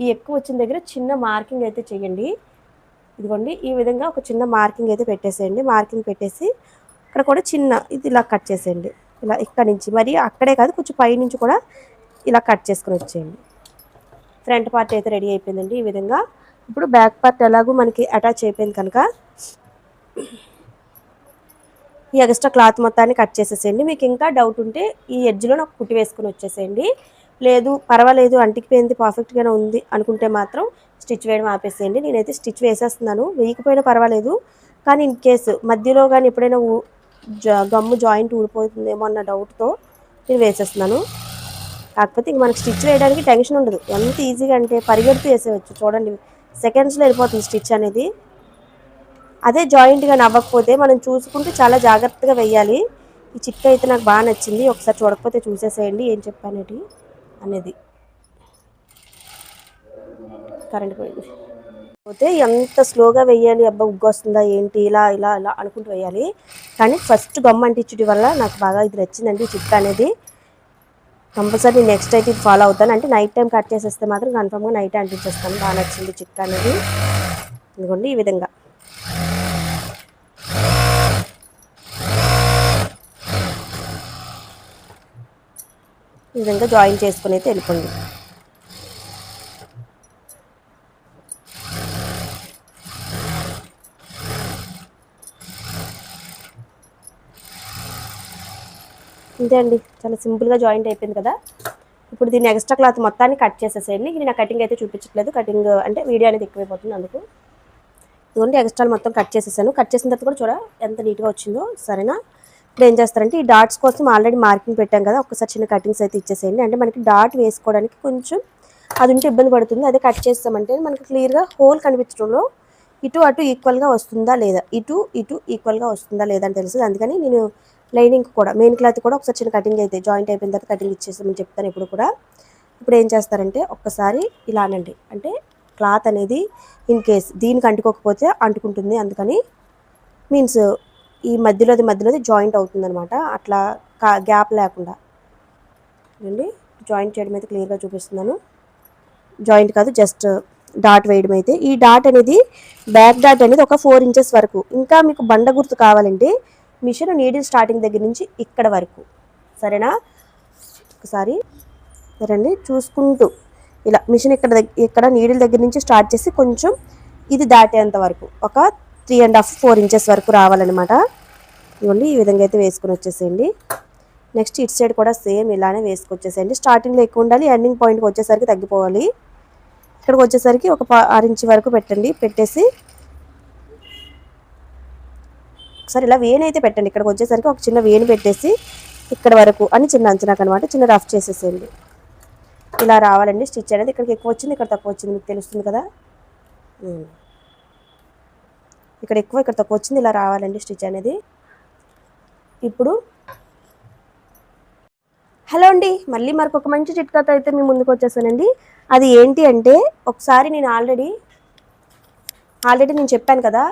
ఈ ఎక్కువ వచ్చిన దగ్గర చిన్న మార్కింగ్ అయితే చేయండి. ఇదిగోండి ఈ విధంగా ఒక చిన్న మార్కింగ్ అయితే పెట్టేసేయండి. మార్కింగ్ పెట్టేసి ఇక్కడ కూడా చిన్న ఇది ఇలా కట్ చేసేయండి. ఇలా ఇక్కడ నుంచి మరి అక్కడే కాదు కొంచెం పై నుంచి కూడా ఇలా కట్ చేసుకుని వచ్చేయండి. ఫ్రంట్ పార్ట్ అయితే రెడీ అయిపోయిందండి ఈ విధంగా. ఇప్పుడు బ్యాక్ పార్ట్ ఎలాగో మనకి అటాచ్ అయిపోయింది కనుక ఈ ఎక్స్ట్రా క్లాత్ మొత్తాన్ని కట్ చేసేసేయండి. మీకు ఇంకా డౌట్ ఉంటే ఈ ఎడ్జ్లో నాకు కుట్టి వేసుకుని వచ్చేసేయండి. లేదు పర్వాలేదు అంటికిపోయింది పర్ఫెక్ట్గానే ఉంది అనుకుంటే మాత్రం స్టిచ్ వేయడం ఆపేసేయండి. నేనైతే స్టిచ్ వేసేస్తున్నాను, వేయకపోయినా పర్వాలేదు. కానీ ఇన్ కేసు మధ్యలో కానీ ఎప్పుడైనా గమ్ము జాయింట్ ఊడిపోతుందేమో అన్న డౌట్తో నేను వేసేస్తున్నాను. కాకపోతే ఇంక మనకు స్టిచ్ వేయడానికి టెన్షన్ ఉండదు. ఎంత ఈజీగా అంటే పరిగెడుతూ వేసేయచ్చు. చూడండి సెకండ్స్లో వెళ్ళిపోతుంది స్టిచ్ అనేది. అదే జాయింట్గా నవ్వకపోతే మనం చూసుకుంటూ చాలా జాగ్రత్తగా వేయాలి. ఈ చిక్క అయితే నాకు బాగా నచ్చింది. ఒకసారి చూడకపోతే చూసేసేయండి ఏం చెప్పానేటి అనేది. కరెంట్ పోయింది పోతే ఎంత స్లోగా వేయాలి, అబ్బా ఉగ్గు వస్తుందా ఏంటి, ఇలా ఇలా ఇలా అనుకుంటూ వేయాలి. కానీ ఫస్ట్ గమ్ అంటించడం వల్ల నాకు బాగా ఇది నచ్చిందండి ఈ చిక్క అనేది. కంపల్సరీ నెక్స్ట్ అయితే ఇది ఫాలో అవుతాను. అంటే నైట్ టైం కట్ చేసేస్తే మాత్రం కన్ఫర్మ్గా నైట్ అంటించేస్తాను. బాగా నచ్చింది చిక్క అనేది. ఇదిగోండి ఈ విధంగా జాయిన్ చేసుకుని అయితే వెళ్ళిపోండి. ఇంతే అండి, చాలా సింపుల్గా జాయింట్ అయిపోయింది కదా. ఇప్పుడు దీన్ని ఎక్స్ట్రా క్లాత్ మొత్తాన్ని కట్ చేసేసేయండి. ఇది నా కటింగ్ అయితే చూపించట్లేదు, కటింగ్ అంటే వీడియో అనేది ఎక్కువైపోతుంది అందుకు. ఇదిగోండి ఎక్స్ట్రా మొత్తం కట్ చేసేసాను. కట్ చేసిన తర్వాత కూడా చూడ ఎంత నీట్గా వచ్చిందో. సరేనా, ఇప్పుడు ఏం చేస్తారంటే ఈ డాట్స్ కోసం ఆల్రెడీ మార్కింగ్ పెట్టాం కదా, ఒక్కసారి చిన్న కటింగ్స్ అయితే ఇచ్చేసేయండి. అంటే మనకి డాట్ వేసుకోవడానికి కొంచెం అది ఉంటే ఇబ్బంది పడుతుంది. అదే కట్ చేస్తామంటే మనకి క్లియర్గా హోల్ కనిపించడంలో ఇటు అటు ఈక్వల్గా వస్తుందా లేదా, ఇటు ఇటు ఈక్వల్గా వస్తుందా లేదా అని తెలుస్తుంది. అందుకని నేను లైనింగ్ కూడా మెయిన్ క్లాత్ కూడా ఒకసారి చిన్న కటింగ్ అయితే జాయింట్ అయిపోయిన తర్వాత కటింగ్ ఇచ్చేసామని చెప్తాను ఇప్పుడు కూడా. ఇప్పుడు ఏం చేస్తారంటే ఒక్కసారి ఇలా అనండి, అంటే క్లాత్ అనేది ఇన్ కేస్ దీనికి అంటుకోకపోతే అంటుకుంటుంది. అందుకని మీన్స్ ఈ మధ్యలోది జాయింట్ అవుతుందన్నమాట. అట్లా గ్యాప్ లేకుండా అండి జాయింట్ చేయడం అయితే క్లియర్గా చూపిస్తున్నాను. జాయింట్ కాదు, జస్ట్ డాట్ వేయడం అయితే. ఈ డాట్ అనేది బ్యాక్ డాట్ అనేది ఒక 4 ఇంచెస్ వరకు. ఇంకా మీకు బండ గుర్తు కావాలంటే మిషన్ నీడిల్ స్టార్టింగ్ దగ్గర నుంచి ఇక్కడ వరకు. సరేనా, ఒకసారి సరేండి చూసుకుంటూ ఇలా మిషన్ ఇక్కడ నీడిల్ దగ్గర నుంచి స్టార్ట్ చేసి కొంచెం ఇది దాటేంత వరకు ఒక 3.5 4 ఇంచెస్ వరకు రావాలన్నమాట. ఇవ్వండి ఈ విధంగా అయితే వేసుకొని వచ్చేసేయండి. నెక్స్ట్ ఇటు సైడ్ కూడా సేమ్ ఇలానే వేసుకొచ్చేసేయండి. స్టార్టింగ్లో ఎక్కువ ఉండాలి, ఎండింగ్ పాయింట్కి వచ్చేసరికి తగ్గిపోవాలి. ఇక్కడికి వచ్చేసరికి ఒక 6 ఇంచ్ వరకు పెట్టండి. పెట్టేసి ఒకసారి ఇలా వేణి అయితే పెట్టండి. ఇక్కడికి వచ్చేసరికి ఒక చిన్న వేణి పెట్టేసి ఇక్కడ వరకు అని చిన్న అంచనాకు అనమాట, చిన్న రఫ్ చేసేసేయండి. ఇలా రావాలండి స్టిచ్ అనేది. ఇక్కడికి ఎక్కువ వచ్చింది, ఇక్కడ తక్కువ వచ్చింది, మీకు తెలుస్తుంది కదా. ఇక్కడ ఎక్కువ ఇక్కడ తక్కువ వచ్చింది, ఇలా రావాలండి స్టిచ్ అనేది. ఇప్పుడు హలో అండి, మళ్ళీ మరొక మంచి చిట్కాతో అయితే మీ ముందుకు వచ్చేసానండి. అది ఏంటి అంటే ఒకసారి నేను ఆల్రెడీ నేను చెప్పాను కదా,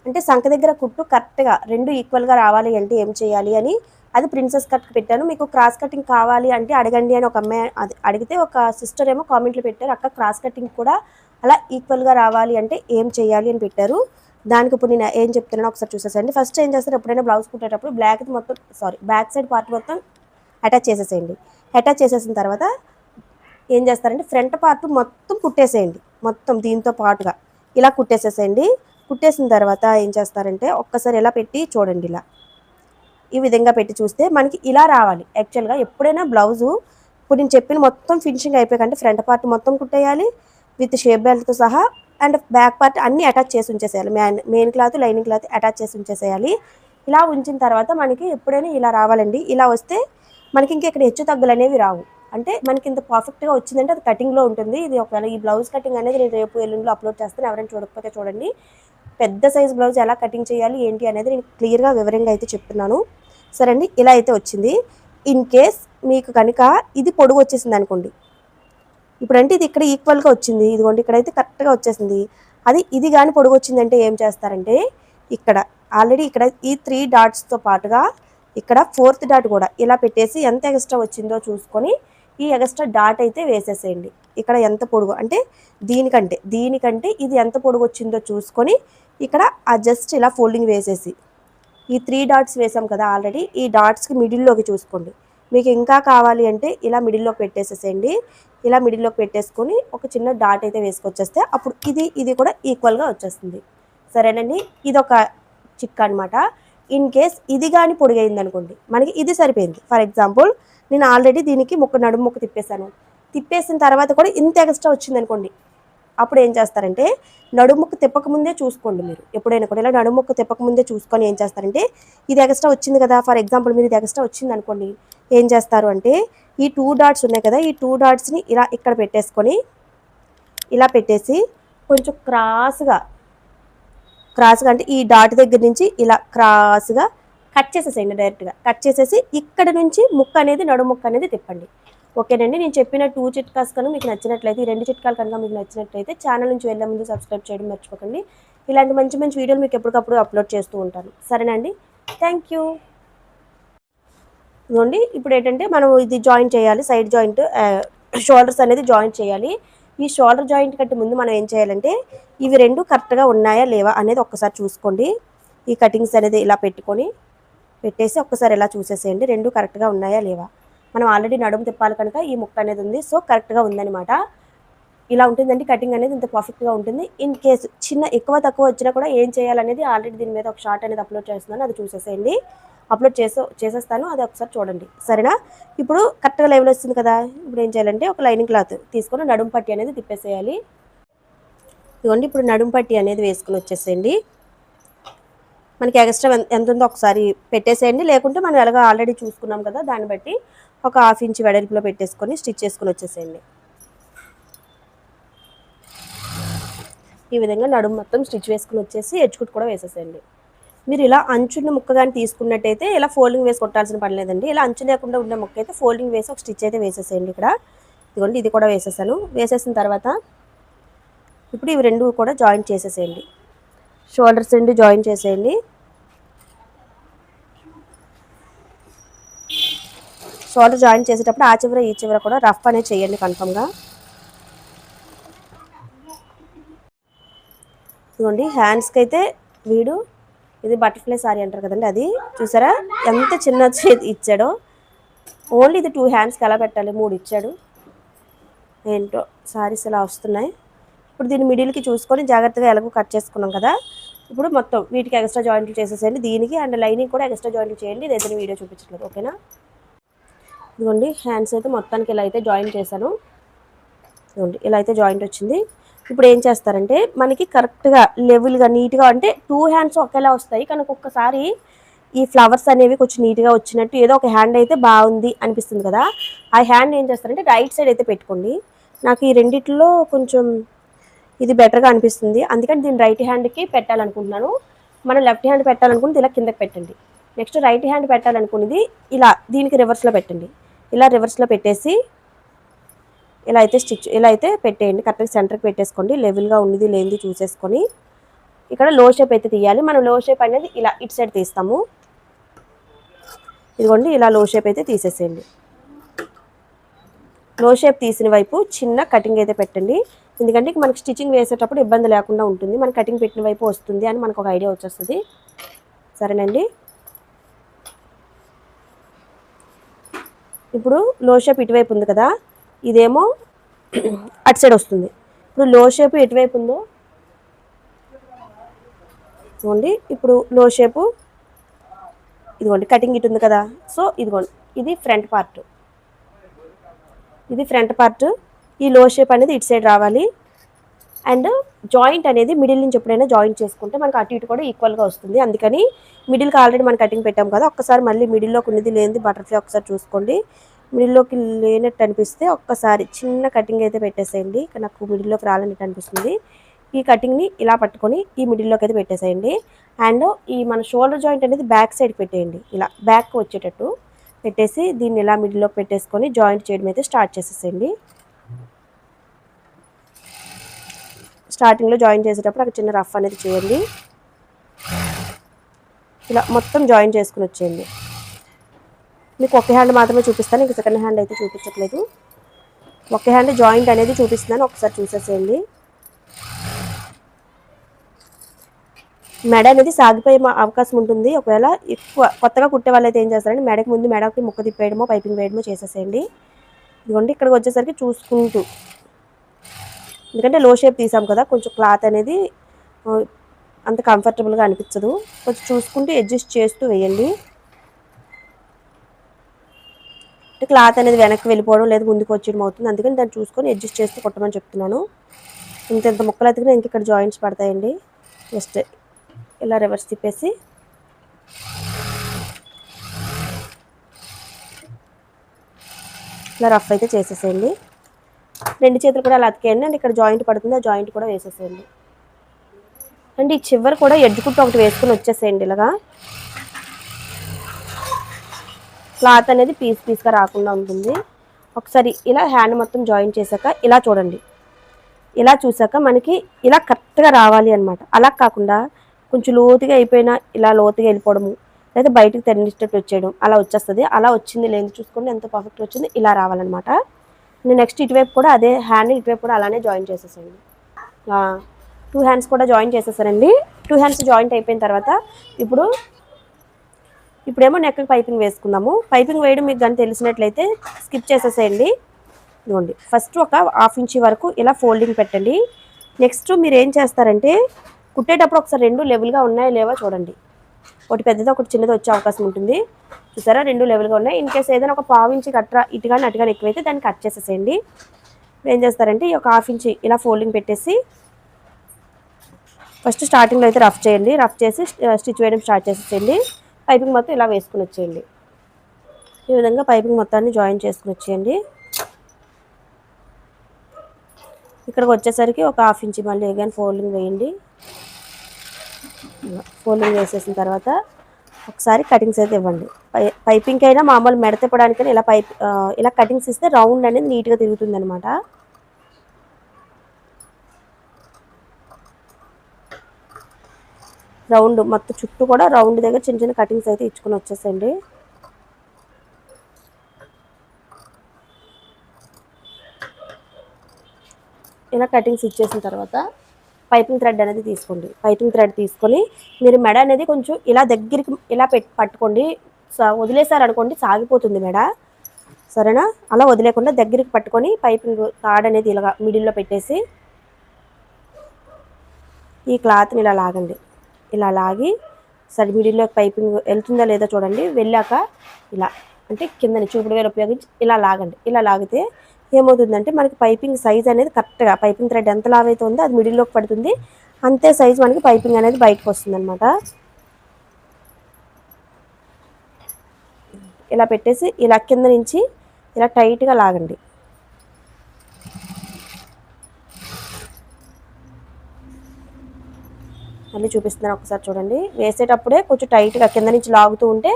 అంటే సంఖ దగ్గర కుట్టు కరెక్ట్గా 2 ఈక్వల్గా రావాలి అంటే ఏం చేయాలి అని. అది ప్రిన్సెస్ కట్కి పెట్టాను. మీకు క్రాస్ కటింగ్ కావాలి అంటే అడగండి అని ఒక అమ్మాయి అడిగితే ఒక సిస్టర్ ఏమో కామెంట్లు పెట్టారు, అక్క క్రాస్ కటింగ్ కూడా అలా ఈక్వల్గా రావాలి అంటే ఏం చేయాలి అని పెట్టారు. దానికి ఇప్పుడు నేను ఏం చెప్తున్నానో ఒకసారి చూసేసండి. ఫస్ట్ ఏం చేస్తారు, ఎప్పుడైనా బ్లౌజ్ కుట్టేటప్పుడు బ్యాక్ సైడ్ పార్ట్ మొత్తం అటాచ్ చేసేసేయండి. అటాచ్ చేసేసిన తర్వాత ఏం చేస్తారంటే ఫ్రంట్ పార్ట్ మొత్తం కుట్టేసేయండి. మొత్తం దీంతో పాటుగా ఇలా కుట్టేసేసేయండి. కుట్టేసిన తర్వాత ఏం చేస్తారంటే ఒక్కసారి ఇలా పెట్టి చూడండి, ఇలా ఈ విధంగా పెట్టి చూస్తే మనకి ఇలా రావాలి. యాక్చువల్గా ఎప్పుడైనా బ్లౌజు ఇప్పుడు నేను చెప్పిన మొత్తం ఫినిషింగ్ అయిపోయాకంటే ఫ్రంట్ పార్ట్ మొత్తం కుట్టేయాలి విత్ షేప్ బెల్ట్తో సహా. అండ్ బ్యాక్ పార్ట్ అన్నీ అటాచ్ చేసి ఉంచేసేయాలి. Main cloth lining cloth attach చేసి ఉంచేసేయాలి. ఇలా ఉంచిన తర్వాత మనకి ఎప్పుడైనా ఇలా రావాలండి. ఇలా వస్తే మనకి ఇంకా ఇక్కడ హెచ్చు తగ్గులు అనేవి రావు. అంటే మనకి ఇంత పర్ఫెక్ట్గా వచ్చిందంటే అది కటింగ్లో ఉంటుంది. ఇది ఒకవేళ ఈ బ్లౌజ్ కటింగ్ అనేది నేను రేపు ఎల్లుండిలో అప్లోడ్ చేస్తాను, ఎవరైనా చూడకపోతే చూడండి. పెద్ద సైజ్ బ్లౌజ్ ఎలా కటింగ్ చేయాలి ఏంటి అనేది నేను క్లియర్గా వివరంగా అయితే చెప్తున్నాను. సరే అండి, ఇలా అయితే వచ్చింది. ఇన్ కేస్ మీకు కనుక ఇది పొడుగు వచ్చేసింది అనుకోండి, ఇప్పుడంటే ఇది ఇక్కడ ఈక్వల్గా వచ్చింది, ఇదిగోండి ఇక్కడైతే కరెక్ట్గా వచ్చేసింది. ఇది కానీ పొడుగు వచ్చిందంటే ఏం చేస్తారంటే ఇక్కడ ఆల్రెడీ ఇక్కడ ఈ 3 డాట్స్తో పాటుగా ఇక్కడ 4th డాట్ కూడా ఇలా పెట్టేసి ఎంత ఎక్స్ట్రా వచ్చిందో చూసుకొని ఈ ఎక్స్ట్రా డాట్ అయితే వేసేసేయండి. ఇక్కడ ఎంత పొడుగు అంటే దీనికంటే ఇది ఎంత పొడుగు వచ్చిందో చూసుకొని ఇక్కడ జస్ట్ ఇలా ఫోల్డింగ్ వేసేసి ఈ 3 డాట్స్ వేసాం కదా ఆల్రెడీ, ఈ డాట్స్కి మిడిల్లోకి చూసుకోండి. మీకు ఇంకా కావాలి అంటే ఇలా మిడిల్లోకి పెట్టేసేసేయండి. ఇలా మిడిల్లోకి పెట్టేసుకొని ఒక చిన్న డాట్ అయితే వేసుకొచ్చేస్తే అప్పుడు ఇది కూడా ఈక్వల్గా వచ్చేస్తుంది. సరేనండి, ఇదొక చిక్ అనమాట. ఇన్ కేస్ ఇది కానీ పొడిగైంది అనుకోండి, మనకి ఇది సరిపోయింది. ఫర్ ఎగ్జాంపుల్ నేను ఆల్రెడీ దీనికి నడుము ముక్క తిప్పేశాను. తిప్పేసిన తర్వాత కూడా ఇంత ఎక్స్ట్రా వచ్చింది అనుకోండి, అప్పుడు ఏం చేస్తారంటే నడుముకు తిప్పకముందే చూసుకోండి. మీరు ఎప్పుడైనా కూడా ఇలా నడుముకు తిప్పకముందే చూసుకొని ఏం చేస్తారంటే, ఇది ఎక్స్ట్రా వచ్చింది కదా, ఫర్ ఎగ్జాంపుల్ మీరు ఇది ఎక్స్ట్రా వచ్చింది అనుకోండి, ఏం చేస్తారు అంటే ఈ 2 డాట్స్ ఉన్నాయి కదా, ఈ 2 డాట్స్ని ఇలా ఇక్కడ పెట్టేసుకొని ఇలా పెట్టేసి కొంచెం క్రాస్గా అంటే ఈ డాట్ దగ్గర నుంచి ఇలా క్రాస్గా కట్ చేసేసేయండి. డైరెక్ట్గా కట్ చేసేసి ఇక్కడ నుంచి ముక్క అనేది నడుము ముక్క అనేది తిప్పండి. ఓకేనండి, నేను చెప్పిన 2 చిట్కాస్ కనుక మీకు నచ్చినట్లయితే, ఈ 2 చిట్కాలు కనుక మీకు నచ్చినట్లయితే ఛానల్ నుంచి వెళ్ళే ముందు సబ్స్క్రైబ్ చేయడం మర్చిపోకండి. ఇలాంటి మంచి మంచి వీడియోలు మీకు ఎప్పటికప్పుడు అప్లోడ్ చేస్తూ ఉంటాను. సరేనండి, థ్యాంక్ యూ. ఇదిగోండి, ఇప్పుడు ఏంటంటే మనం ఇది జాయిన్ చేయాలి. సైడ్ జాయింట్ షోల్డర్స్ అనేది జాయిన్ చేయాలి. ఈ షోల్డర్ జాయింట్ కంటే ముందు మనం ఏం చేయాలంటే ఇవి 2 కరెక్ట్గా ఉన్నాయా లేవా అనేది ఒక్కసారి చూసుకోండి. ఈ కటింగ్స్ అనేది ఇలా పెట్టేసి ఒక్కసారి ఇలా చూసేసేయండి, 2 కరెక్ట్గా ఉన్నాయా లేవా. మనం ఆల్రెడీ నడుము తిప్పాలి కనుక ఈ ముక్క అనేది ఉంది, సో కరెక్ట్గా ఉందన్నమాట. ఇలా ఉంటుందండి కటింగ్ అనేది, ఇంత పర్ఫెక్ట్గా ఉంటుంది. ఇన్ కేసు చిన్న ఎక్కువ తక్కువ వచ్చినా కూడా ఏం చేయాలనేది ఆల్రెడీ దీని మీద ఒక షార్ట్ అనేది అప్లోడ్ చేస్తున్నాను, అది చూసేసేయండి. అప్లోడ్ చేసేస్తాను, అది ఒకసారి చూడండి. సరేనా, ఇప్పుడు కరెక్ట్గా లెవెల్ వస్తుంది కదా. ఇప్పుడు ఏం చేయాలంటే ఒక లైనింగ్ క్లాత్ తీసుకొని నడుము పట్టి అనేది తిప్పేసేయాలి. ఇదిగోండి, ఇప్పుడు నడుము పట్టి అనేది వేసుకుని వచ్చేసేయండి. మనకి ఎక్స్ట్రా ఎంత ఉందో ఒకసారి పెట్టేసేయండి, లేకుంటే మనం ఎలాగో ఆల్రెడీ చూసుకున్నాం కదా, దాన్ని బట్టి ఒక 1/2 ఇంచ్ వెడల్పులో పెట్టేసుకొని స్టిచ్ చేసుకుని వచ్చేసేయండి. ఈ విధంగా నడుము మొత్తం స్టిచ్ వేసుకుని వచ్చేసి ఎడ్జ్ కుట్ కూడా వేసేసేయండి. మీరు ఇలా అంచున్న ముక్క కానీ తీసుకున్నట్టయితే ఇలా ఫోల్డింగ్ వేసి కొట్టాల్సిన పని లేదండి. ఇలా అంచు లేకుండా ఉన్న ముక్క అయితే ఫోల్డింగ్ వేసి ఒక స్టిచ్ అయితే వేసేసేయండి. ఇక్కడ ఇదిగోండి, ఇది కూడా వేసేసాను. వేసేసిన తర్వాత ఇప్పుడు ఇవి 2 కూడా జాయిన్ చేసేసేయండి. షోల్డర్స్ 2 జాయిన్ చేసేయండి. షోల్డర్ జాయిన్ చేసేటప్పుడు ఆ చివర ఈ చివర కూడా రఫ్ అనేది చేయండి కన్ఫర్మ్గా. ఇదిగోండి, హ్యాండ్స్కి అయితే ఇది బటర్ఫ్లై సారీ అంటారు కదండి, అది చూసారా ఎంత చిన్న చేతి ఇచ్చాడో. ఓన్లీ ఇది 2 హ్యాండ్స్కి ఎలా పెట్టాలి, 3 ఇచ్చాడు. ఏంటో సారీస్ ఇలా వస్తున్నాయి. ఇప్పుడు దీన్ని మిడిల్కి చూసుకొని జాగ్రత్తగా ఎలాగో కట్ చేసుకున్నాం కదా, ఇప్పుడు మొత్తం వీటికి ఎక్స్ట్రా జాయింట్లు చేసేసేయండి. దీనికి అండ్ లైనింగ్ కూడా ఎక్స్ట్రా జాయింట్లు చేయండి, ఇదైతే వీడియో చూపించట్లేదు. ఓకేనా, ఇదిగోండి హ్యాండ్స్ అయితే మొత్తానికి ఇలా అయితే జాయిన్ చేశాను. ఇదిగోండి, ఇలా అయితే జాయింట్ వచ్చింది. ఇప్పుడు ఏం చేస్తారంటే మనకి కరెక్ట్గా లెవెల్గా నీట్గా అంటే 2 హ్యాండ్స్ ఒకేలా వస్తాయి, కానీ ఒక్కొక్కసారి ఈ ఫ్లవర్స్ అనేవి కొంచెం నీట్గా వచ్చినట్టు ఏదో ఒక హ్యాండ్ అయితే బాగుంది అనిపిస్తుంది కదా, ఆ హ్యాండ్ ఏం చేస్తారంటే రైట్ సైడ్ అయితే పెట్టుకోండి. నాకు ఈ రెండిట్లో కొంచెం ఇది బెటర్గా అనిపిస్తుంది, అందుకని దీన్ని రైట్ హ్యాండ్కి పెట్టాలనుకుంటున్నాను. మనం లెఫ్ట్ హ్యాండ్ పెట్టాలనుకున్నది ఇలా కిందకి పెట్టండి. నెక్స్ట్ రైట్ హ్యాండ్ పెట్టాలనుకున్నది ఇలా దీనికి రివర్స్లో పెట్టండి. ఇలా రివర్స్లో పెట్టేసి ఇలా అయితే పెట్టేయండి. కరెక్ట్గా సెంటర్కి పెట్టేసుకోండి. లెవెల్గా ఉన్నది లేనిది చూసేసుకొని ఇక్కడ లో షేప్ అయితే తీయాలి. మనం లో షేప్ అనేది ఇలా ఇటు సైడ్ తీస్తాము. ఇదిగోండి, ఇలా లో షేప్ అయితే తీసేసేయండి. లో షేప్ తీసిన వైపు చిన్న కటింగ్ అయితే పెట్టండి, ఎందుకంటే మనకి స్టిచ్చింగ్ వేసేటప్పుడు ఇబ్బంది లేకుండా ఉంటుంది. మన కటింగ్ పెట్టిన వైపు వస్తుంది అని మనకు ఒక ఐడియా వచ్చేస్తుంది. సరేనండి, ఇప్పుడు లో షేప్ ఇటువైపు ఉంది కదా, ఇదేమో అటు సైడ్ వస్తుంది. ఇప్పుడు లో షేప్ ఎటువైపు ఉందో ఇదిగోండి, ఇప్పుడు లో షేపు ఇదిగోండి కటింగ్ ఇటు ఉంది కదా, సో ఇదిగోండి ఇది ఫ్రంట్ పార్ట్. ఈ లో షేప్ అనేది ఇటు సైడ్ రావాలి. అండ్ జాయింట్ అనేది మిడిల్ నుంచి ఎప్పుడైనా జాయింట్ చేసుకుంటే మనకు అటు ఇటు కూడా ఈక్వల్గా వస్తుంది. అందుకని మిడిల్కి ఆల్రెడీ మనం కటింగ్ పెట్టాం కదా, ఒక్కసారి మళ్ళీ మిడిల్లోకి ఉన్నది లేనిది బటర్ఫ్లై ఒకసారి చూసుకోండి. మిడిల్లోకి లేనట్టు అనిపిస్తే ఒక్కసారి చిన్న కటింగ్ అయితే పెట్టేసేయండి. నాకు మిడిల్లోకి రాలేనట్టు అనిపిస్తుంది. ఈ కటింగ్ని ఇలా పట్టుకొని ఈ మిడిల్లోకి అయితే పెట్టేసేయండి. అండ్ ఈ మన షోల్డర్ జాయింట్ అనేది బ్యాక్ సైడ్ పెట్టేయండి, ఇలా బ్యాక్ వచ్చేటట్టు పెట్టేసి దీన్ని ఇలా మిడిల్లోకి పెట్టేసుకొని జాయింట్ చేయడం అయితే స్టార్ట్ చేసేసేయండి. స్టార్టింగ్లో జాయిన్ చేసేటప్పుడు అక్కడ చిన్న రఫ్ అనేది చేయండి. ఇలా మొత్తం జాయిన్ చేసుకుని వచ్చేయండి. మీకు ఒక హ్యాండ్ మాత్రమే చూపిస్తాను, ఇంకా సెకండ్ హ్యాండ్ అయితే చూపించట్లేదు. ఒక హ్యాండ్ జాయింట్ అనేది చూపిస్తున్నాను, ఒకసారి చూసేసేయండి. మెడ అనేది సాగిపోయే అవకాశం ఉంటుంది. ఒకవేళ ఎక్కువ కొత్తగా కుట్టే వాళ్ళైతే ఏం చేస్తారంటే మెడకి ముక్క తిప్పేయడమో పైపింగ్ వేయడమో చేసేసేయండి. ఇదిగోండి ఇక్కడికి వచ్చేసరికి చూసుకుంటూ, ఎందుకంటే లో షేప్ తీసాం కదా, కొంచెం క్లాత్ అనేది అంత కంఫర్టబుల్గా అనిపించదు. కొంచెం చూసుకుంటూ అడ్జస్ట్ చేస్తూ వేయండి. అంటే క్లాత్ అనేది వెనక్కి వెళ్ళిపోవడం లేదా ముందుకు వచ్చేయడం అవుతుంది. అందుకని దాన్ని చూసుకొని అడ్జస్ట్ చేస్తూ కుట్టమని చెప్తున్నాను. ఇంత ముక్కలు అతికినా ఇంక ఇక్కడ జాయింట్స్ పడతాయండి. జస్ట్ ఇలా రివర్స్ తిప్పేసి ఇలా రఫ్ అయితే చేసేసేయండి. రెండు చేతులు కూడా అలా అతికేయండి. అండ్ ఇక్కడ జాయింట్ పడుతుంది, ఆ జాయింట్ కూడా వేసేసేయండి. అండ్ ఈ చివరి కూడా ఎడ్జ్ కుట్టు ఒకటి వేసుకుని వచ్చేసేయండి. ఇలాగా క్లాత్ అనేది పీస్గా రాకుండా ఉంటుంది. ఒకసారి ఇలా హ్యాండ్ మొత్తం జాయిన్ చేశాక ఇలా చూడండి. ఇలా చూసాక మనకి ఇలా కరెక్ట్గా రావాలి అనమాట. అలా కాకుండా కొంచెం లోతుగా అయిపోయినా ఇలా లోతుగా వెళ్ళిపోవడము, లేదా బయటకు తన్నిస్టట్టు వచ్చేయడం అలా వచ్చేస్తుంది. అలా వచ్చింది లేదు చూసుకోండి ఎంత పర్ఫెక్ట్ వచ్చింది. ఇలా రావాలన్నమాట. నేను నెక్స్ట్ ఇటువైపు కూడా అదే హ్యాండ్ ఇటువైపు కూడా అలానే జాయిన్ చేసేసాను. 2 హ్యాండ్స్ కూడా జాయిన్ చేసేసానండి. 2 హ్యాండ్స్ జాయింట్ అయిపోయిన తర్వాత ఇప్పుడేమో నెక్ పైపింగ్ వేసుకుందాము. పైపింగ్ వేయడం మీకు కానీ తెలిసినట్లయితే స్కిప్ చేసేసేయండి. ఇదిగోండి ఫస్ట్ ఒక 1/2 ఇంచ్ వరకు ఇలా ఫోల్డింగ్ పెట్టండి. నెక్స్ట్ మీరు ఏం చేస్తారంటే కుట్టేటప్పుడు ఒకసారి రెండు లెవెల్గా ఉన్నాయో లేవో చూడండి. ఒకటి పెద్దది ఒకటి చిన్నది వచ్చే అవకాశం ఉంటుంది. చూసారా, రెండు లెవెల్గా ఉన్నాయి. ఇన్ కేసు ఏదైనా ఒక 1/2 ఇంచ్ కట్రా ఇటు కానీ అటు కానీ ఎక్కువైతే దాన్ని కట్ చేసేసేయండి. ఏం చేస్తారంటే ఈ ఒక 1/2 ఇంచ్ ఇలా ఫోల్డింగ్ పెట్టేసి ఫస్ట్ స్టార్టింగ్లో అయితే రఫ్ చేయండి. రఫ్ చేసి స్టిచ్ వేయడం స్టార్ట్ చేసేసేయండి. పైపింగ్ మొత్తం ఇలా వేసుకుని వచ్చేయండి. ఈ విధంగా పైపింగ్ మొత్తాన్ని జాయిన్ చేసుకుని వచ్చేయండి. ఇక్కడికి వచ్చేసరికి ఒక 1/2 ఇంచ్ మళ్ళీ అగైన్ ఫోల్డింగ్ వేయండి. ఫోల్డింగ్ వేసేసిన తర్వాత ఒకసారి కటింగ్స్ అయితే ఇవ్వండి. పైపింగ్కి అయినా మామూలు మెడ తిప్పడానికైనా ఇలా కటింగ్స్ ఇస్తే రౌండ్ అనేది నీట్గా తిరుగుతుంది అనమాట. రౌండ్ మొత్తం చుట్టూ కూడా రౌండ్ దగ్గర చిన్న చిన్న కటింగ్స్ అయితే ఇచ్చుకుని వచ్చేసండి. ఇలా కటింగ్స్ ఇచ్చేసిన తర్వాత పైపింగ్ థ్రెడ్ అనేది తీసుకోండి. పైపింగ్ థ్రెడ్ తీసుకొని మీరు మెడ అనేది కొంచెం ఇలా దగ్గరికి ఇలా పట్టుకోండి. వదిలేసారనుకోండి సాగిపోతుంది మెడ, సరేనా? అలా వదిలేకుండా దగ్గరికి పట్టుకొని పైపింగ్ థ్రెడ్ అనేది ఇలా మిడిల్లో పెట్టేసి ఈ క్లాత్ని ఇలా లాగండి. ఇలా లాగి సరి మిడిల్లో పైపింగ్ వెళ్తుందా లేదా చూడండి. వెళ్ళాక ఇలా అంటే కిందని చూపుడు వేలు ఉపయోగించి ఇలా లాగండి. ఇలా లాగితే ఏమవుతుందంటే మనకి పైపింగ్ సైజ్ అనేది కరెక్ట్గా పైపింగ్ థ్రెడ్ ఎంత లావ్ అయితే ఉందో అది మిడిల్లోకి పడుతుంది. అంతే సైజ్ మనకి పైపింగ్ అనేది బయటకు వస్తుంది అనమాట. ఇలా పెట్టేసి ఇలా కింద నుంచి ఇలా టైట్గా లాగండి. మళ్ళీ చూపిస్తున్నాను ఒకసారి చూడండి. వేసేటప్పుడే కొంచెం టైట్గా కింద నుంచి లాగుతూ ఉంటే